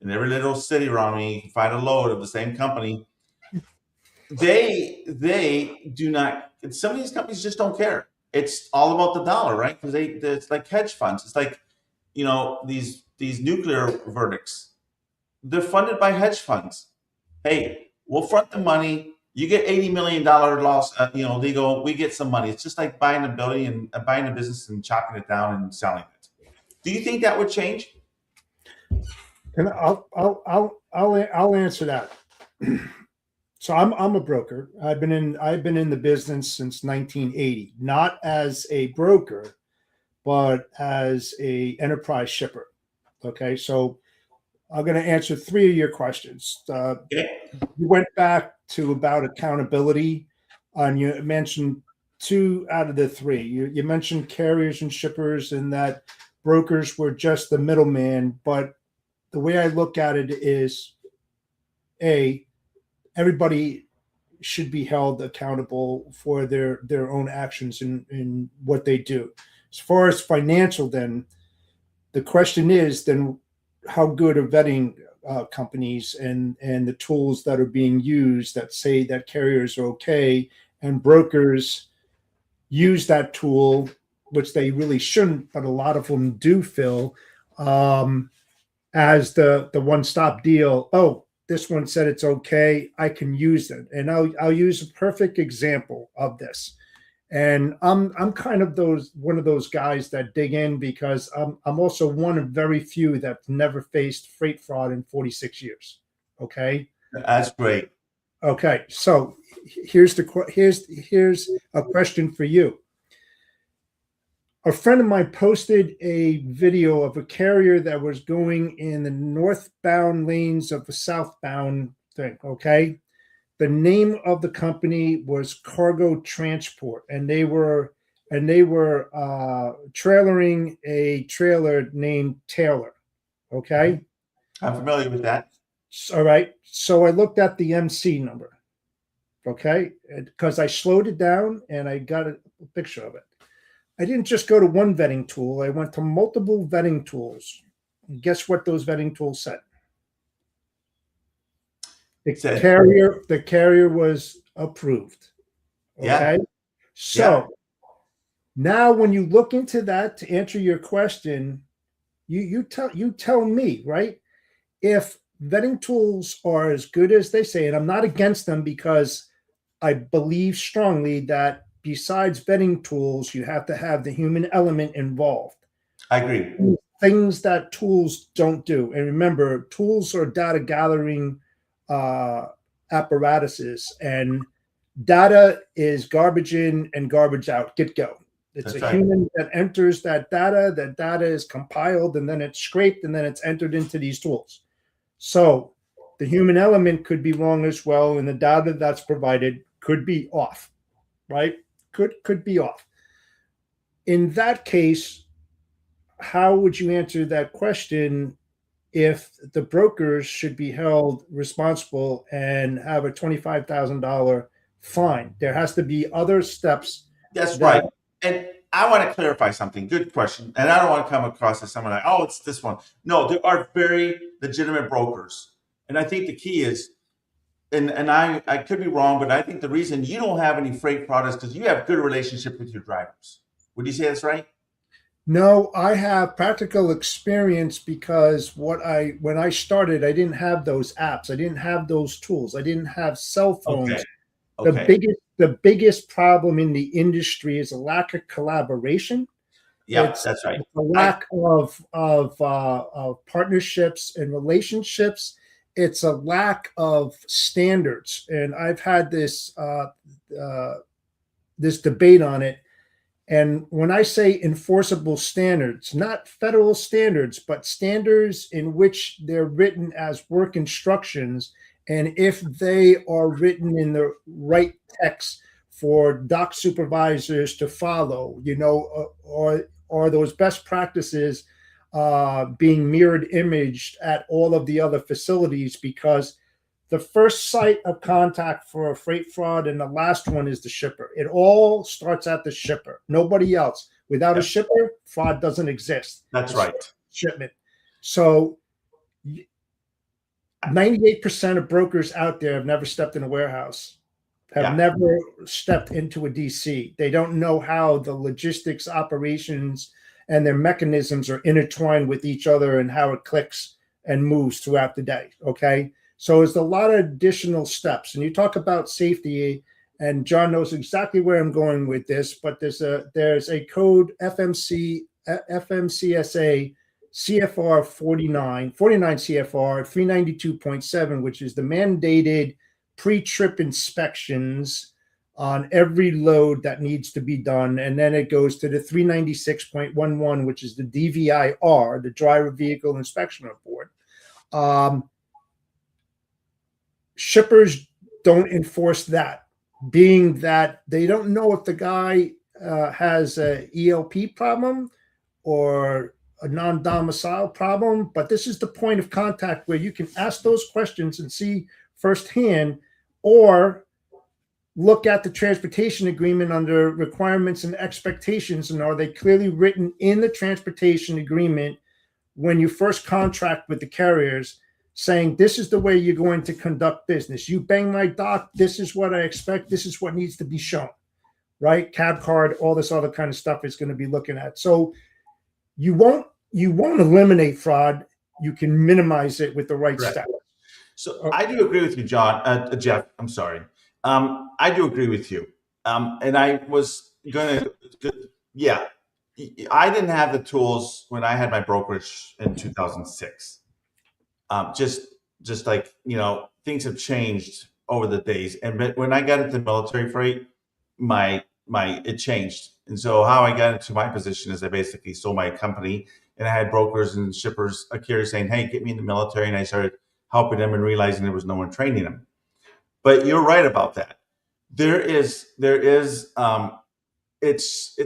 In every little city around me, you can find a load of the same company. They do not. Some of these companies just don't care. It's all about the dollar, right? Because it's like hedge funds. It's like, these nuclear verdicts. They're funded by hedge funds. Hey, we'll front the money. You get $80 million loss, legal. We get some money. It's just like buying a building and buying a business and chopping it down and selling it. Do you think that would change? And I'll answer that. So I'm a broker. I've been in the business since 1980, not as a broker, but as a enterprise shipper. Okay, so I'm going to answer 3 of your questions. You went back to about accountability, and you mentioned 2 out of the 3. You mentioned carriers and shippers, and that brokers were just the middleman. But the way I look at it is, everybody should be held accountable for their own actions in what they do. As far as financial, then the question is, then how good are vetting companies and the tools that are being used that say that carriers are okay, and brokers use that tool, which they really shouldn't, but a lot of them do, Phil, as the one-stop deal. Oh, this one said it's okay, I can use it. And I'll use a perfect example of this. And I'm kind of one of those guys that dig in, because I'm also one of very few that never faced freight fraud in 46 years. Okay, that's great. Okay, so here's a question for you. A friend of mine posted a video of a carrier that was going in the northbound lanes of the southbound thing. Okay. The name of the company was Cargo Transport, and they were trailering a trailer named Taylor. Okay. I'm familiar with that. All right. So I looked at the MC number. Okay. Because I slowed it down and I got a picture of it. I didn't just go to one vetting tool. I went to multiple vetting tools. And guess what those vetting tools said? The carrier was approved. Okay. Yeah. So now when you look into that, to answer your question, you tell me, right? If vetting tools are as good as they say, and I'm not against them, because I believe strongly that besides vetting tools, you have to have the human element involved. I agree. Things that tools don't do. And remember, tools are data gathering apparatuses, and data is garbage in and garbage out. Get go. It's a human that enters that data. That data is compiled, and then it's scraped, and then it's entered into these tools. So the human element could be wrong as well, and the data that's provided could be off, right? Could be off. In that case, how would you answer that question if the brokers should be held responsible and have a $25,000 fine? There has to be other steps. That's right. And I want to clarify something. Good question. And I don't want to come across as someone like, oh, it's this one. No, there are very legitimate brokers. And I think the key is, and I could be wrong, but I think the reason you don't have any freight fraud is because you have good relationship with your drivers. Would you say that's right? No, I have practical experience because when I started, I didn't have those apps. I didn't have those tools. I didn't have cell phones. Okay. The biggest problem in the industry is a lack of collaboration. Yeah, that's right. A lack of partnerships and relationships. It's a lack of standards, and I've had this this debate on it. And when I say enforceable standards, not federal standards, but standards in which they're written as work instructions, and if they are written in the right text for dock supervisors to follow, or those best practices being mirrored imaged at all of the other facilities, because the first site of contact for a freight fraud and the last one is the shipper. It all starts at the shipper, nobody else. Without a shipper, fraud doesn't exist. That's right. Shipment. So 98% of brokers out there have never stepped in a warehouse, have never stepped into a DC. They don't know how the logistics operations and their mechanisms are intertwined with each other and how it clicks and moves throughout the day. Okay. So there's a lot of additional steps. And you talk about safety, and John knows exactly where I'm going with this, but there's a code FMCSA CFR 49 CFR 392.7, which is the mandated pre-trip inspections on every load that needs to be done. And then it goes to the 396.11, which is the DVIR, the Driver Vehicle Inspection Report. Shippers don't enforce that, being that they don't know if the guy has a ELP problem or a non-domicile problem. But this is the point of contact where you can ask those questions and see firsthand, or look at the transportation agreement under requirements and expectations, and are they clearly written in the transportation agreement when you first contract with the carriers, saying this is the way you're going to conduct business. You bang my dock, this is what I expect, this is what needs to be shown, right? Cab card, all this other kind of stuff is going to be looking at. So you won't eliminate fraud. You can minimize it with the right steps. So I do agree with you, John, Jeff. I'm sorry. I do agree with you. And I was going to, I didn't have the tools when I had my brokerage in 2006. Just like, things have changed over the days. And when I got into military freight, it changed. And so how I got into my position is I basically sold my company, and I had brokers and shippers, carriers saying, hey, get me in the military. And I started helping them and realizing there was no one training them. But you're right about that. It's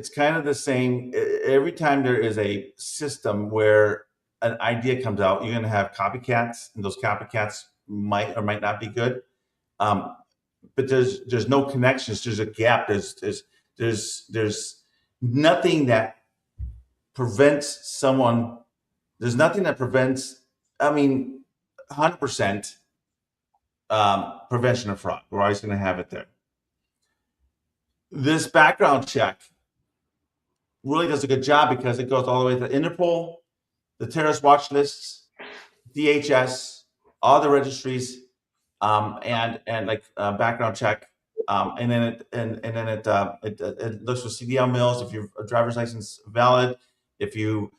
kind of the same. Every time there is a system where an idea comes out, you're going to have copycats, and those copycats might or might not be good. But there's no connections. There's a gap. There's nothing that prevents someone. There's nothing that prevents. 100% prevention of fraud. We're always going to have it there. This background check really does a good job because it goes all the way to Interpol, the terrorist watch lists, DHS, all the registries, and background check, and then it looks for CDL mills, if your driver's license valid, if your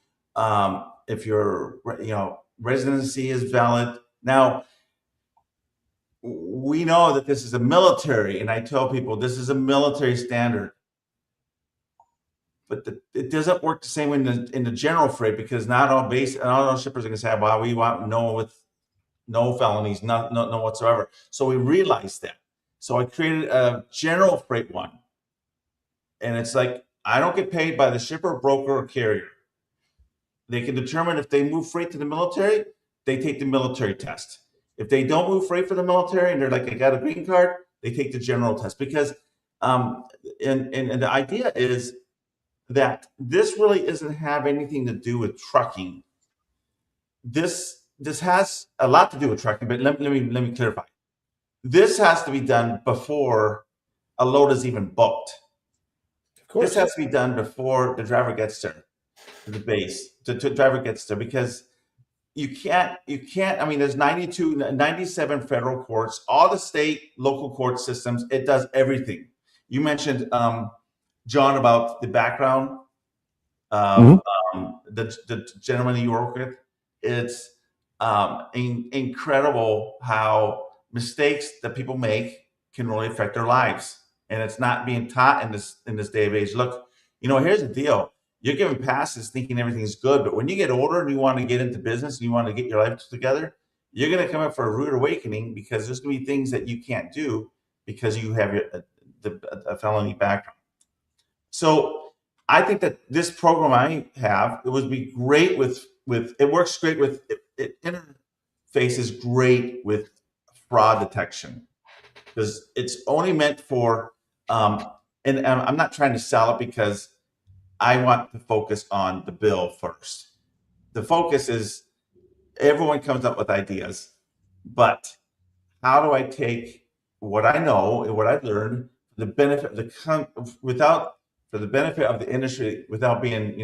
residency is valid. Now, we know that this is a military, and I tell people this is a military standard. But it doesn't work the same way in the general freight, because not all shippers are going to say, well, we want no felonies, no whatsoever. So we realized that. So I created a general freight one. And it's like, I don't get paid by the shipper, broker, or carrier. They can determine if they move freight to the military, they take the military test. If they don't move freight for the military and they're like, I got a green card, they take the general test. Because, and the idea is, that this really doesn't have anything to do with trucking. This has a lot to do with trucking, but let me clarify. This has to be done before a load is even booked. Of course. This has to be done before the driver gets there, to the base. The driver gets there, because you can't. I mean, there's 97 federal courts, all the state, local court systems. It does everything. You mentioned, John, about the background of the gentleman you work with. It's incredible how mistakes that people make can really affect their lives, and it's not being taught in this day of age. Look, here's the deal: you're giving passes thinking everything's good, but when you get older and you want to get into business and you want to get your life together, you're going to come up for a rude awakening, because there's going to be things that you can't do because you have a felony background. So I think that this program I have, it would be great with it works great with it interfaces great with fraud detection, because it's only meant for and I'm not trying to sell it, because I want to focus on the bill first. The focus is everyone comes up with ideas, but how do I take what I know and what I've learned, the benefit for the benefit of the industry, without being,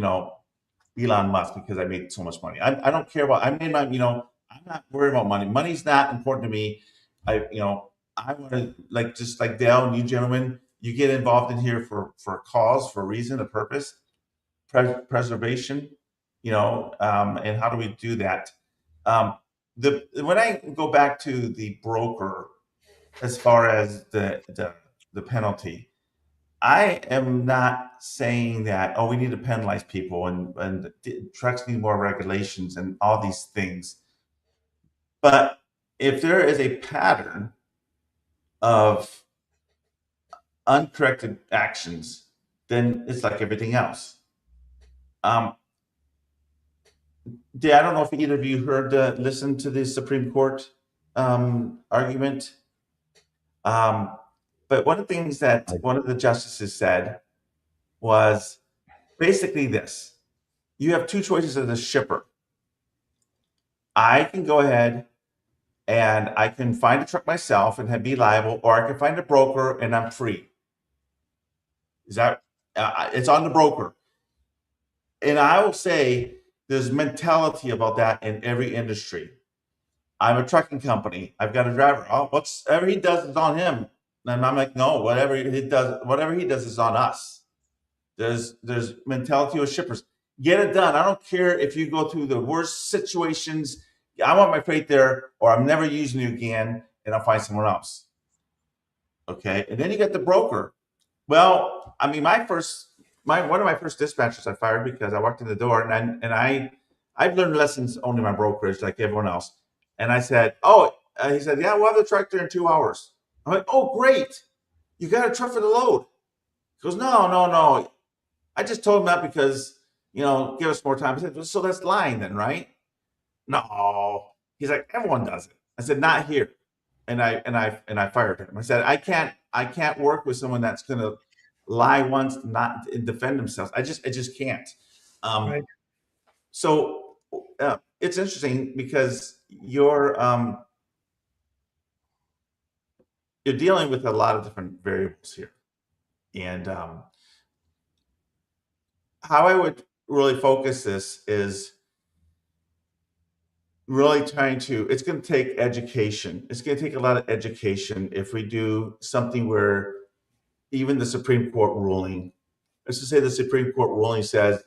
Elon Musk, because I made so much money. I don't care about. I made my. I'm not worried about money. Money's not important to me. I want to, just like Dale and you gentlemen, you get involved in here for a cause, for a reason, a purpose, preservation. And how do we do that? When I go back to the broker, as far as the penalty, I am not saying that, we need to penalize people and trucks need more regulations and all these things. But if there is a pattern of uncorrected actions, then it's like everything else. I don't know if either of you listened to the Supreme Court argument. But one of the things that one of the justices said was basically this: you have two choices as a shipper. I can go ahead and I can find a truck myself and be liable, or I can find a broker and I'm free. Is that it's on the broker? And I will say there's mentality about that in every industry. I'm a trucking company. I've got a driver. Whatever he does is on him. And I'm like, no, whatever he does is on us. There's mentality with shippers. Get it done. I don't care if you go through the worst situations. I want my freight there, or I'm never using you again, and I'll find someone else. Okay. And then you get the broker. Well, I mean, one of my first dispatchers I fired because I walked in the door and I've learned lessons owning my brokerage like everyone else. And I said, he said, yeah, we'll have the truck there in 2 hours. I'm like, oh, great. You got a truck for the load. He goes, no. I just told him that because, give us more time. I said, so that's lying then, right? No. He's like, everyone does it. I said, not here. And I fired him. I said, I can't work with someone that's going to lie once, not defend themselves. I just can't. Right. So it's interesting because you're dealing with a lot of different variables here, and how I would really focus this is really trying to. It's going to take education. It's going to take a lot of education if we do something where even the Supreme Court ruling. Let's just say the Supreme Court ruling says,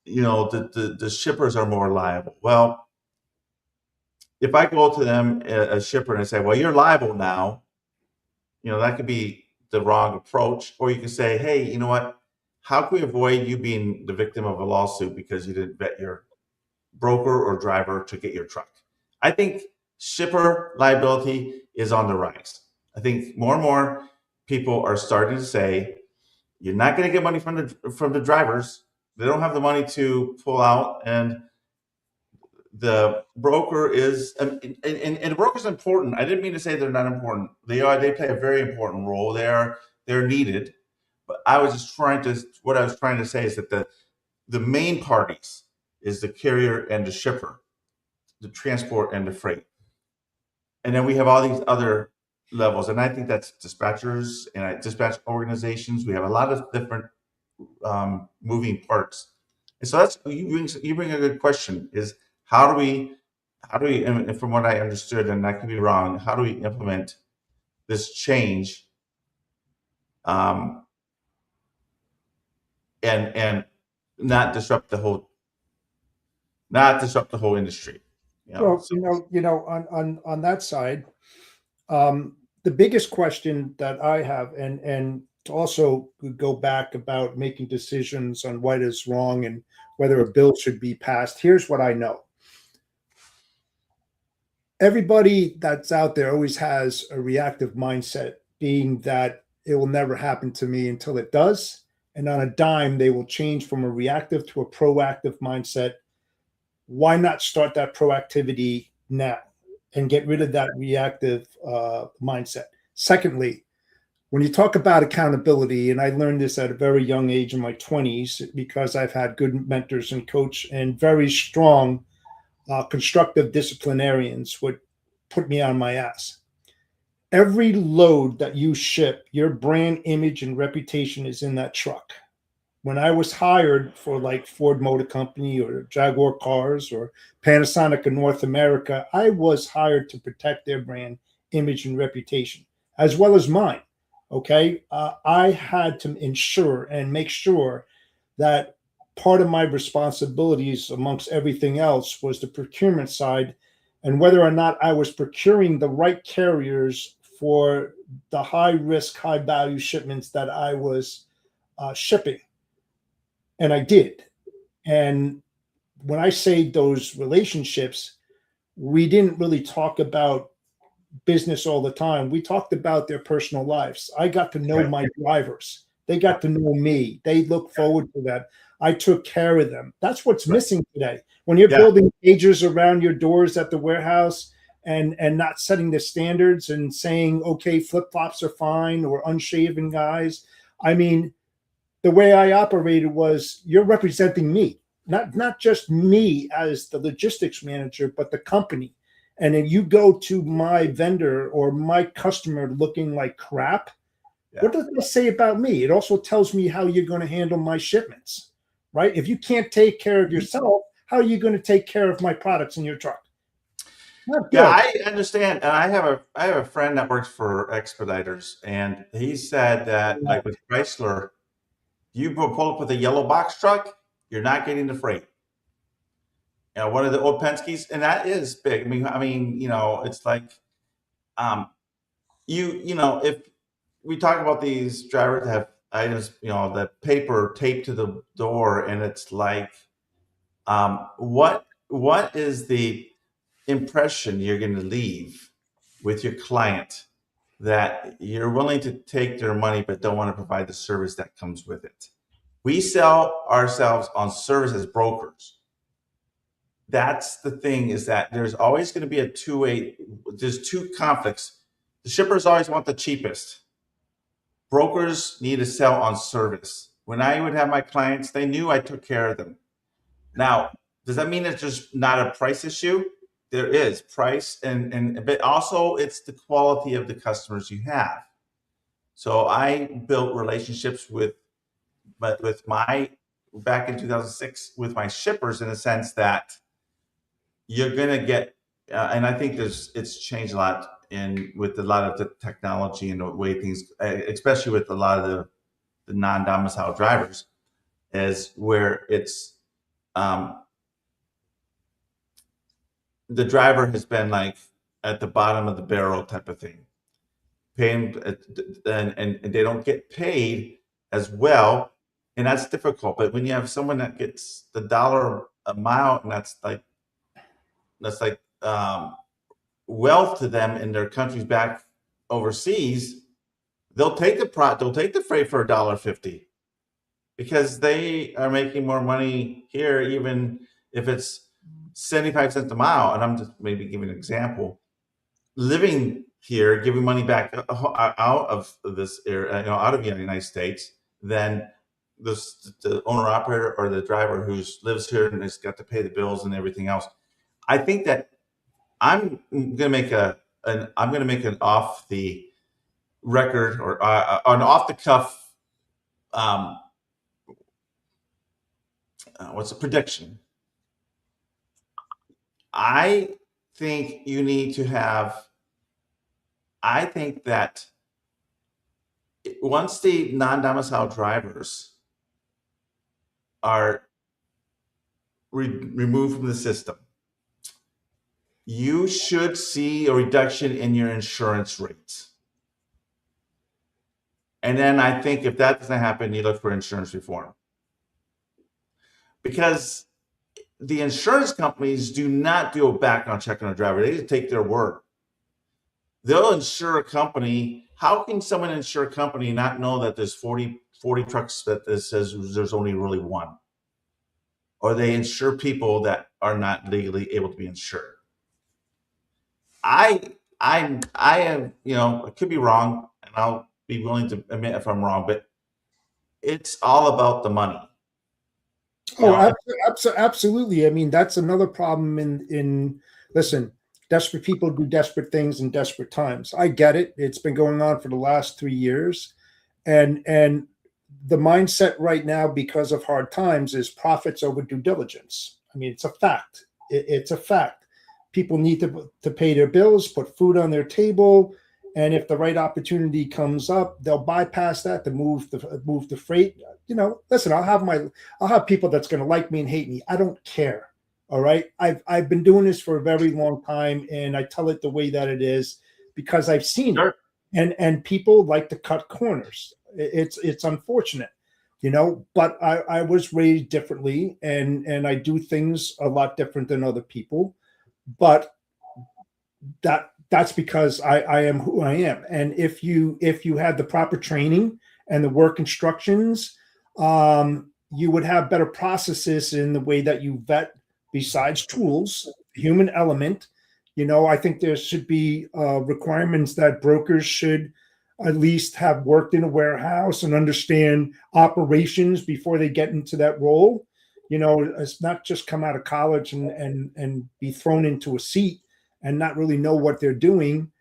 the shippers are more liable. Well, if I go to them, a shipper, and I say, well, you're liable now, that could be the wrong approach. Or you can say, hey, you know what? How can we avoid you being the victim of a lawsuit because you didn't vet your broker or driver to get your truck? I think shipper liability is on the rise. I think more and more people are starting to say, you're not going to get money from the drivers. They don't have the money to pull out, and the broker is, and the broker is important. I didn't mean to say they're not important. They are. They play a very important role. They're needed, But what I was trying to say is that the main parties is the carrier and the shipper, the transport and the freight. And then we have all these other levels. And I think that's dispatchers and dispatch organizations. We have a lot of different moving parts. And so you bring a good question, is how do we, and from what I understood, and I could be wrong, how do we implement this change and not disrupt the whole industry? Well, on that side, the biggest question that I have, and to also go back about making decisions on what is wrong and whether a bill should be passed. Here's what I know. Everybody that's out there always has a reactive mindset, being that it will never happen to me until it does. And on a dime, they will change from a reactive to a proactive mindset. Why not start that proactivity now and get rid of that reactive mindset? Secondly, when you talk about accountability, and I learned this at a very young age in my 20s, because I've had good mentors and coach and very strong constructive disciplinarians would put me on my ass. Every load that you ship, your brand image and reputation is in that truck. When I was hired for like Ford Motor Company or Jaguar Cars or Panasonic in North America, I was hired to protect their brand image and reputation, as well as mine. Okay. I had to ensure and make sure that part of my responsibilities amongst everything else was the procurement side, and whether or not I was procuring the right carriers for the high risk, high value shipments that I was shipping. And I did. And when I say those relationships, we didn't really talk about business all the time. We talked about their personal lives. I got to know my drivers. They got to know me. They look forward to that. I took care of them. That's what's missing today. When you're building cages around your doors at the warehouse and not setting the standards and saying, okay, flip-flops are fine, or unshaven guys. I mean, the way I operated was, you're representing me, not just me as the logistics manager, but the company. And if you go to my vendor or my customer looking like crap, what does that say about me? It also tells me how you're going to handle my shipments, right? If you can't take care of yourself, how are you going to take care of my products in your truck? Yeah, I understand. And I have a friend that works for Expeditors, and he said that like with Chrysler, you pull up with a yellow box truck, you're not getting the freight. One of the old Penske's, and that is big. I mean, it's like, if we talk about these drivers that have items, the paper taped to the door, and it's like, what is the impression you're going to leave with your client, that you're willing to take their money but don't want to provide the service that comes with it? We sell ourselves on service as brokers. That's the thing, is that there's always going to be there's two conflicts. The shippers always want the cheapest. Brokers need to sell on service. When I would have my clients, they knew I took care of them. Now, does that mean it's just not a price issue? There is price, but also it's the quality of the customers you have. So I built relationships back in 2006 with my shippers, in a sense that you're going to get, and I think it's changed a lot with a lot of the technology and the way things, especially with a lot of the non-domicile drivers, is where it's, the driver has been like at the bottom of the barrel type of thing, paying, and they don't get paid as well, and that's difficult. But when you have someone that gets the $1 a mile, and that's like wealth to them in their countries back overseas, they'll take the freight for $1.50, because they are making more money here, even if it's 75 cents a mile. And I'm just maybe giving an example. Living here, giving money back out of this area, out of the United States, than the owner operator or the driver who lives here and has got to pay the bills and everything else. I think that I'm going to make an off the record or an off the cuff. What's a prediction? I think you need to have. I think that once the non-domicile drivers are removed from the system, you should see a reduction in your insurance rates. And then I think if that doesn't happen, you look for insurance reform. Because the insurance companies do not do a background check on a driver. They just take their word. They'll insure a company. How can someone insure a company and not know that there's 40 trucks that says there's only really one? Or they insure people that are not legally able to be insured. I am, I could be wrong, and I'll be willing to admit if I'm wrong, but it's all about the money. Absolutely. I mean, that's another problem in listen, desperate people do desperate things in desperate times. I get it. It's been going on for the last 3 years. And the mindset right now, because of hard times, is profits over due diligence. I mean, it's a fact. It's a fact. People need to pay their bills, put food on their table. And if the right opportunity comes up, they'll bypass that to move the freight. Listen, I'll have people that's going to like me and hate me. I don't care. All right. I've been doing this for a very long time, and I tell it the way that it is because I've seen it. And people like to cut corners. It's unfortunate, but I was raised differently, and I do things a lot different than other people. But that's because I am who I am. And if you had the proper training and the work instructions, you would have better processes in the way that you vet. Besides tools, human element, I think there should be requirements that brokers should at least have worked in a warehouse and understand operations before they get into that role. It's not just come out of college and be thrown into a seat and not really know what they're doing.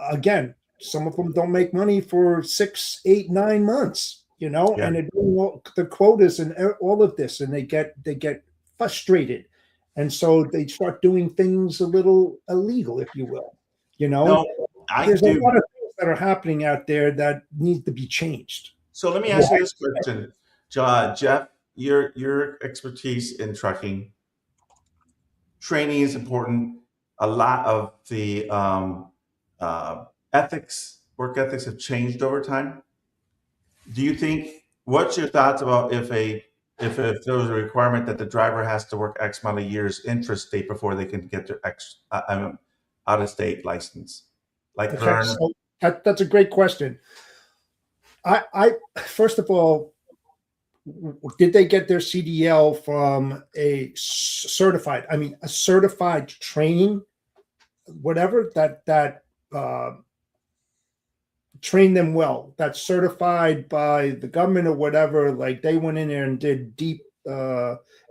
Again, some of them don't make money for 6, 8, 9 months, and they're doing the quotas and all of this, and they get frustrated. And so they start doing things a little illegal, if you will. There's a lot of things that are happening out there that need to be changed. So let me ask you this question, Jeff. Your expertise in trucking, training is important. A lot of the work ethics have changed over time. Do you think? What's your thoughts about if there was a requirement that the driver has to work X amount of years intrastate before they can get their out-of-state license? So that's a great question. I first of all, did they get their CDL from a certified training, whatever that trained them well, that's certified by the government or whatever, like they went in there and did deep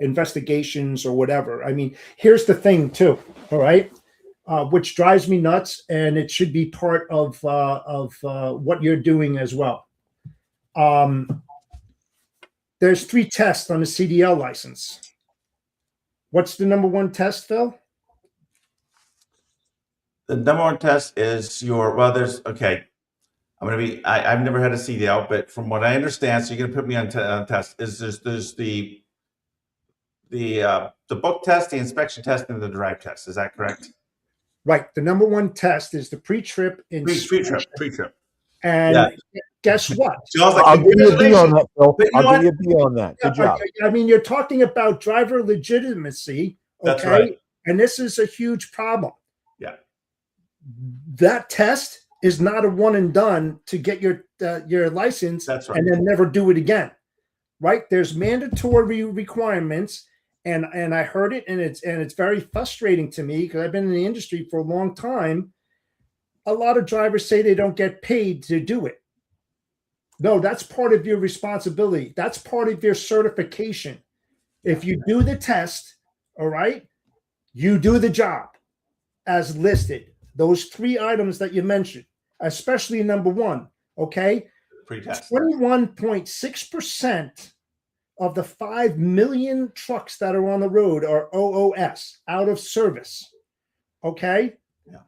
investigations or whatever. I mean, here's the thing too, all right, which drives me nuts, and it should be part of what you're doing as well. There's 3 tests on a CDL license. What's the number 1 test, Phil? The number 1 test is I've never had a CDL, but from what I understand, so you're going to put me on test. There's the book test, the inspection test, and the drive test. Is that correct? Right. The number 1 test is the pre-trip inspection. Pre-trip. And guess what? I'll give you a B on that, Phil. I'll give you a B on that. Good job. I mean, you're talking about driver legitimacy. Okay. That's right. And this is a huge problem. Yeah. That test is not a one and done to get your license. That's right. And then never do it again. Right? There's mandatory requirements. And I heard it, and it's very frustrating to me because I've been in the industry for a long time. A lot of drivers say they don't get paid to do it. No, that's part of your responsibility. That's part of your certification. If you do the test, all right, you do the job as listed. Those 3 items that you mentioned, especially number 1, okay? Pre-test. 21.6% of the 5 million trucks that are on the road are OOS, out of service. Okay? Yeah.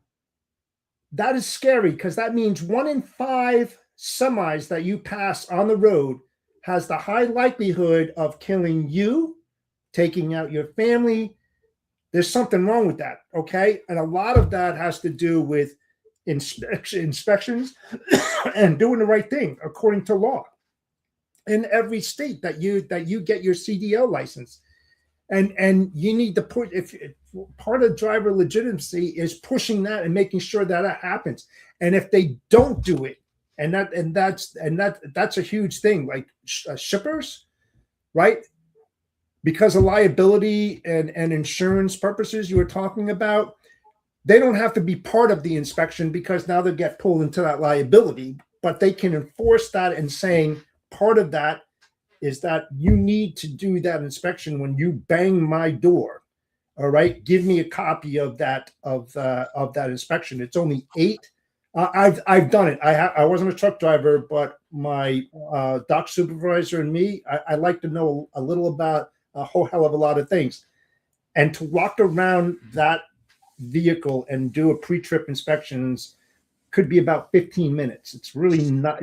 That is scary because that means 1 in 5 semis that you pass on the road has the high likelihood of killing you, taking out your family. There's something wrong with that, okay? And a lot of that has to do with inspections and doing the right thing according to law in every state that you get your CDL license. And you need to put, if part of driver legitimacy is pushing that and making sure that that happens. And if they don't do it, that's a huge thing, like shippers, right? Because of liability and insurance purposes you were talking about, they don't have to be part of the inspection because now they get pulled into that liability, but they can enforce that and saying part of that is that you need to do that inspection when you bang my door. All right, give me a copy of that inspection. It's only 8. I've done it. I wasn't a truck driver, but my dock supervisor and me, I like to know a little about a whole hell of a lot of things. And to walk around that vehicle and do a pre-trip inspections could be about 15 minutes. It's really not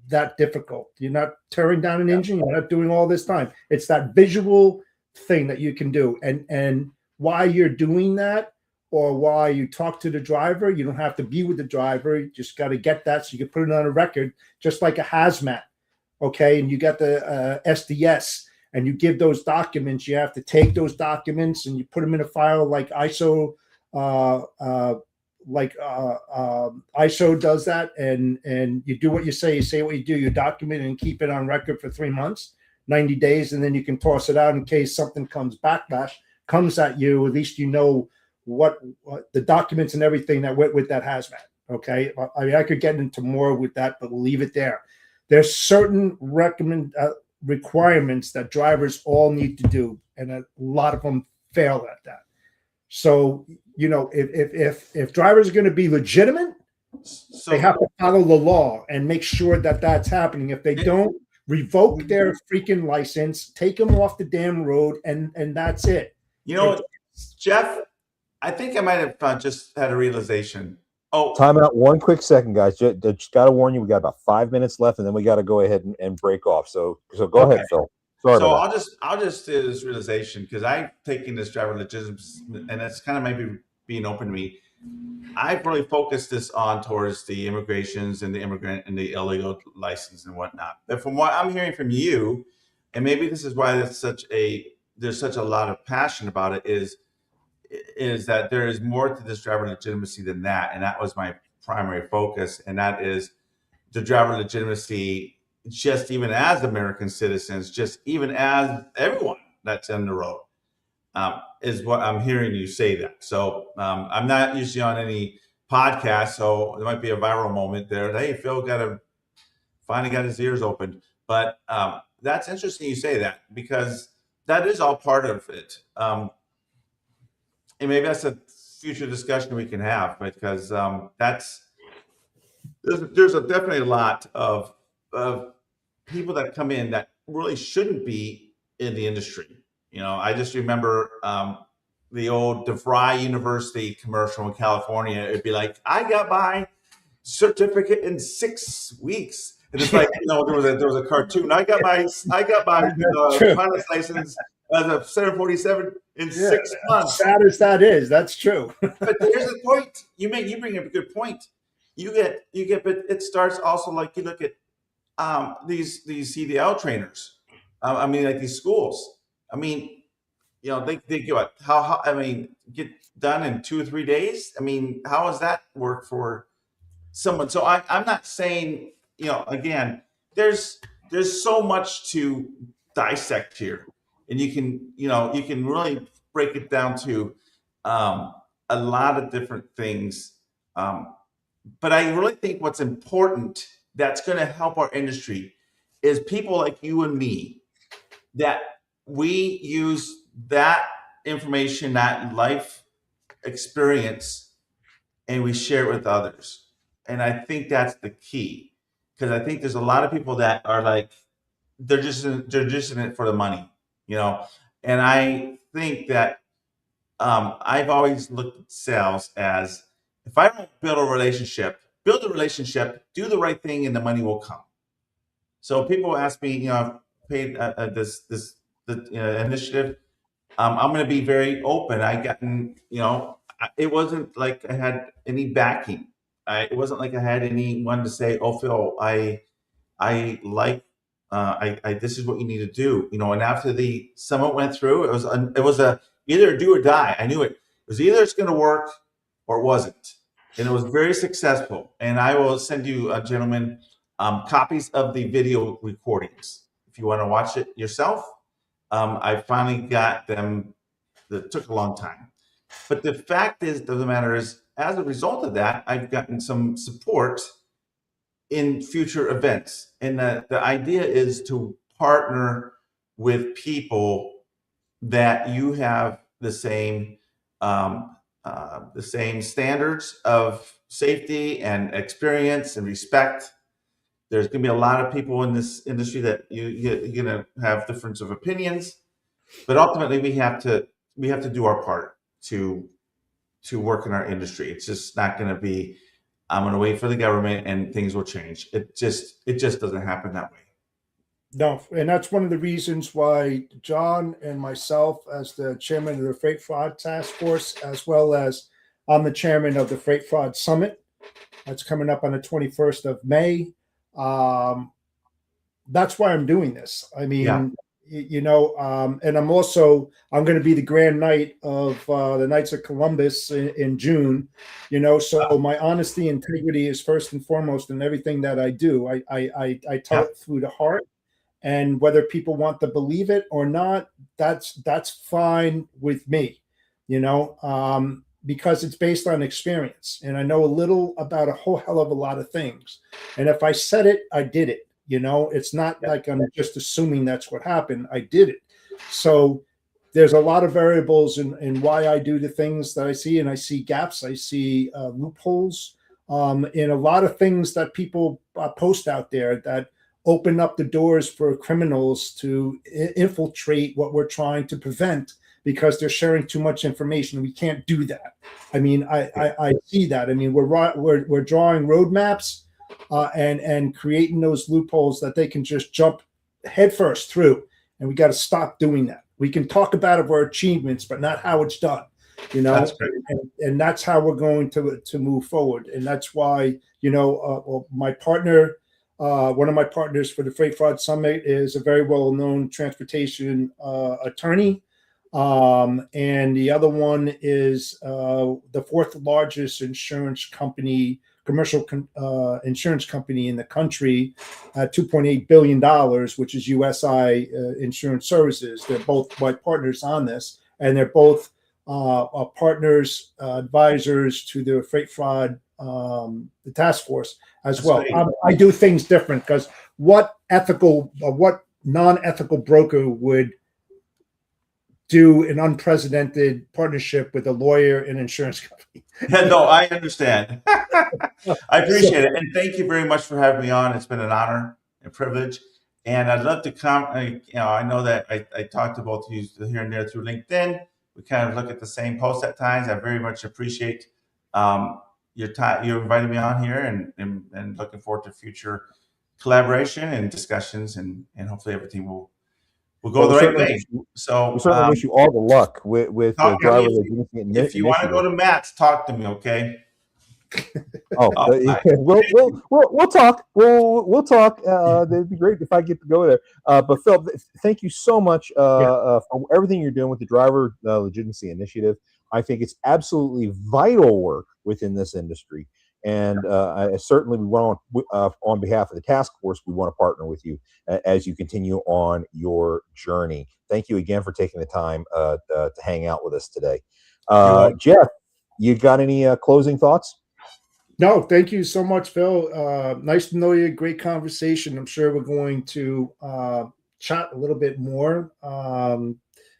that difficult. You're not tearing down an engine. You're not doing all this time. It's that visual thing that you can do. And while you're doing that, or while you talk to the driver, you don't have to be with the driver. You just got to get that so you can put it on a record, just like a hazmat. Okay. And you got the SDS and you give those documents. You have to take those documents and you put them in a file like ISO, ISO does that. And you do what you say what you do, you document and keep it on record for 3 months, 90 days. And then you can toss it out in case something comes at you. At least you know what the documents and everything that went with that hazmat. Okay. I mean, I could get into more with that, but we'll leave it there. There's certain requirements that drivers all need to do. And a lot of them fail at that. So, if drivers are going to be legitimate, they have to follow the law and make sure that that's happening. If they don't, revoke their freaking license, take them off the damn road, and that's it. Jeff, I think I might have just had a realization. Oh, time out 1 quick second, guys. Just got to warn you, we got about 5 minutes left, and then we got to go ahead and break off. So go ahead, Phil. Sorry about that. I'll just do this realization because I'm taking this driver legitimacy, and it's kind of maybe being open to me. I've really focused this on towards the immigrations and the immigrant and the illegal license and whatnot. But from what I'm hearing from you, and maybe this is why there's such a lot of passion about it, is that there is more to this driver legitimacy than that. And that was my primary focus. And that is the driver legitimacy, just even as American citizens, just even as everyone that's on the road, is what I'm hearing you say that. So I'm not usually on any podcast, so there might be a viral moment there. Hey, Phil finally got his ears opened. But that's interesting you say that, because that is all part of it. And maybe that's a future discussion we can have, because there's definitely a lot of people that come in that really shouldn't be in the industry. I just remember the old DeVry University commercial in California. It'd be like, I got my certificate in 6 weeks. And it's like, there was a cartoon. I got my pilot's license as a 747 in 6 months. Sad as that is, that's true. But here's the point. You bring up a good point. You get, but it starts also, like, you look at these CDL trainers. Like these schools. They go, get done in 2 or 3 days. How does that work for someone? So I'm not saying, again, there's so much to dissect here, and you can really break it down to a lot of different things. But I really think what's important, that's going to help our industry is people like you and me, that we use that information, that life experience, and we share it with others. And I think that's the key, because I think there's a lot of people that are like, they're just in it for the money, you know. And I think that I've always looked at sales as, if I don't build a relationship, do the right thing, and the money will come. So people ask me, you know, I've paid the initiative. I'm going to be very open. I gotten, you know, it wasn't like I had any backing. It wasn't like I had anyone to say, "Oh, Phil, I like, this is what you need to do," you know. And after the summit went through, it was a either do or die. I knew it. It was either it's going to work or it wasn't, and it was very successful. And I will send you, gentlemen, copies of the video recordings if you want to watch it yourself. I finally got them. That took a long time, but the fact of the matter is, as a result of that, I've gotten some support in future events. And the idea is to partner with people that you have the same standards of safety and experience and respect. There's going to be a lot of people in this industry that you're going to have difference of opinions, but ultimately we have to do our part to work in our industry. It's just not going to be, I'm going to wait for the government and things will change. It just doesn't happen that way. No, and that's one of the reasons why John and myself, as the chairman of the Freight Fraud Task Force, as well as I'm the chairman of the Freight Fraud Summit, that's coming up on the 21st of May. That's why I'm doing this. I mean, Yeah. you know, and I'm going to be the Grand Knight of the Knights of Columbus in June, you know, so my honesty, integrity is first and foremost in everything that I do. I tell it through the heart, and whether people want to believe it or not, that's fine with me, you know, because it's based on experience, and I know a little about a whole hell of a lot of things. And if I said it, I did it. You know, it's not like I'm just assuming that's what happened. I did it. So there's a lot of variables in why I do the things that I see, and I see gaps. I see loopholes in a lot of things that people post out there that open up the doors for criminals to infiltrate what we're trying to prevent, because they're sharing too much information. We can't do that. I mean, I see that. I mean, we're drawing roadmaps. And creating those loopholes that they can just jump headfirst through. And we got to stop doing that. We can talk about our achievements, but not how it's done, you know, and that's how we're going to move forward. And that's why, you know, my partner, one of my partners for the Freight Fraud Summit is a very well-known transportation attorney. And the other one is the fourth largest insurance company, commercial insurance company in the country, at $2.8 billion, which is USI Insurance Services. They're both my partners on this, and they're both partners, advisors to the Freight Fraud the task force as well. I do things different, because what non-ethical broker would do an unprecedented partnership with a lawyer and insurance company? No, I understand. I appreciate it. And thank you very much for having me on. It's been an honor and privilege. And I'd love to come. You know, I know that I talked to both of you here and there through LinkedIn. We kind of look at the same posts at times. I very much appreciate your time. You invited me on here, and looking forward to future collaboration and discussions, and hopefully everything will go the right way. So we certainly wish you all the luck with the driver legitimacy initiative. If you want to go to Matt's, talk to me, okay? Oh, we'll talk. We'll talk. It'd be great if I get to go there. But Phil, thank you so much for everything you're doing with the driver legitimacy initiative. I think it's absolutely vital work within this industry. And certainly, we want on behalf of the task force, we want to partner with you as you continue on your journey. Thank you again for taking the time to hang out with us today. Jeff, you got any closing thoughts? No, thank you so much, Phil. Nice to know you. Great conversation. I'm sure we're going to chat a little bit more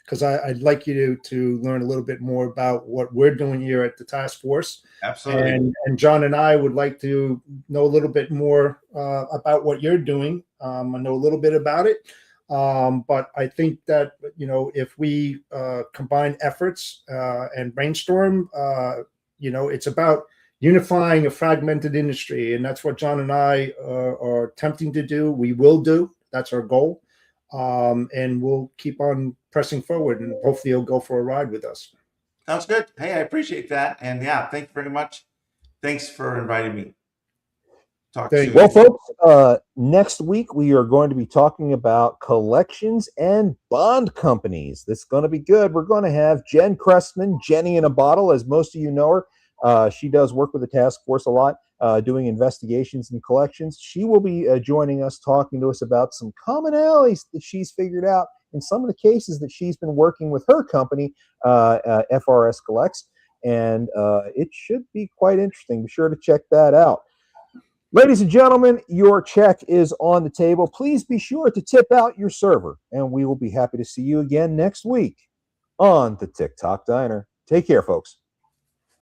because I'd like you to learn a little bit more about what we're doing here at the task force. Absolutely. And John and I would like to know a little bit more about what you're doing. I know a little bit about it. But I think that, if we combine efforts and brainstorm, it's about unifying a fragmented industry. And that's what John and I are attempting to do. We will do. That's our goal. And we'll keep on pressing forward, and hopefully you'll go for a ride with us. Sounds good. Hey, I appreciate that. And yeah, thank you very much. Thanks for inviting me. Talk soon. Well, folks, next week we are going to be talking about collections and bond companies. That's going to be good. We're going to have Jen Cressman, Jenny in a Bottle, as most of you know her. She does work with the task force a lot, doing investigations and collections. She will be joining us, talking to us about some commonalities that she's figured out in some of the cases that she's been working with her company, FRS Collects. And it should be quite interesting. Be sure to check that out. Ladies and gentlemen, your check is on the table. Please be sure to tip out your server, and we will be happy to see you again next week on the TikTok Diner. Take care, folks.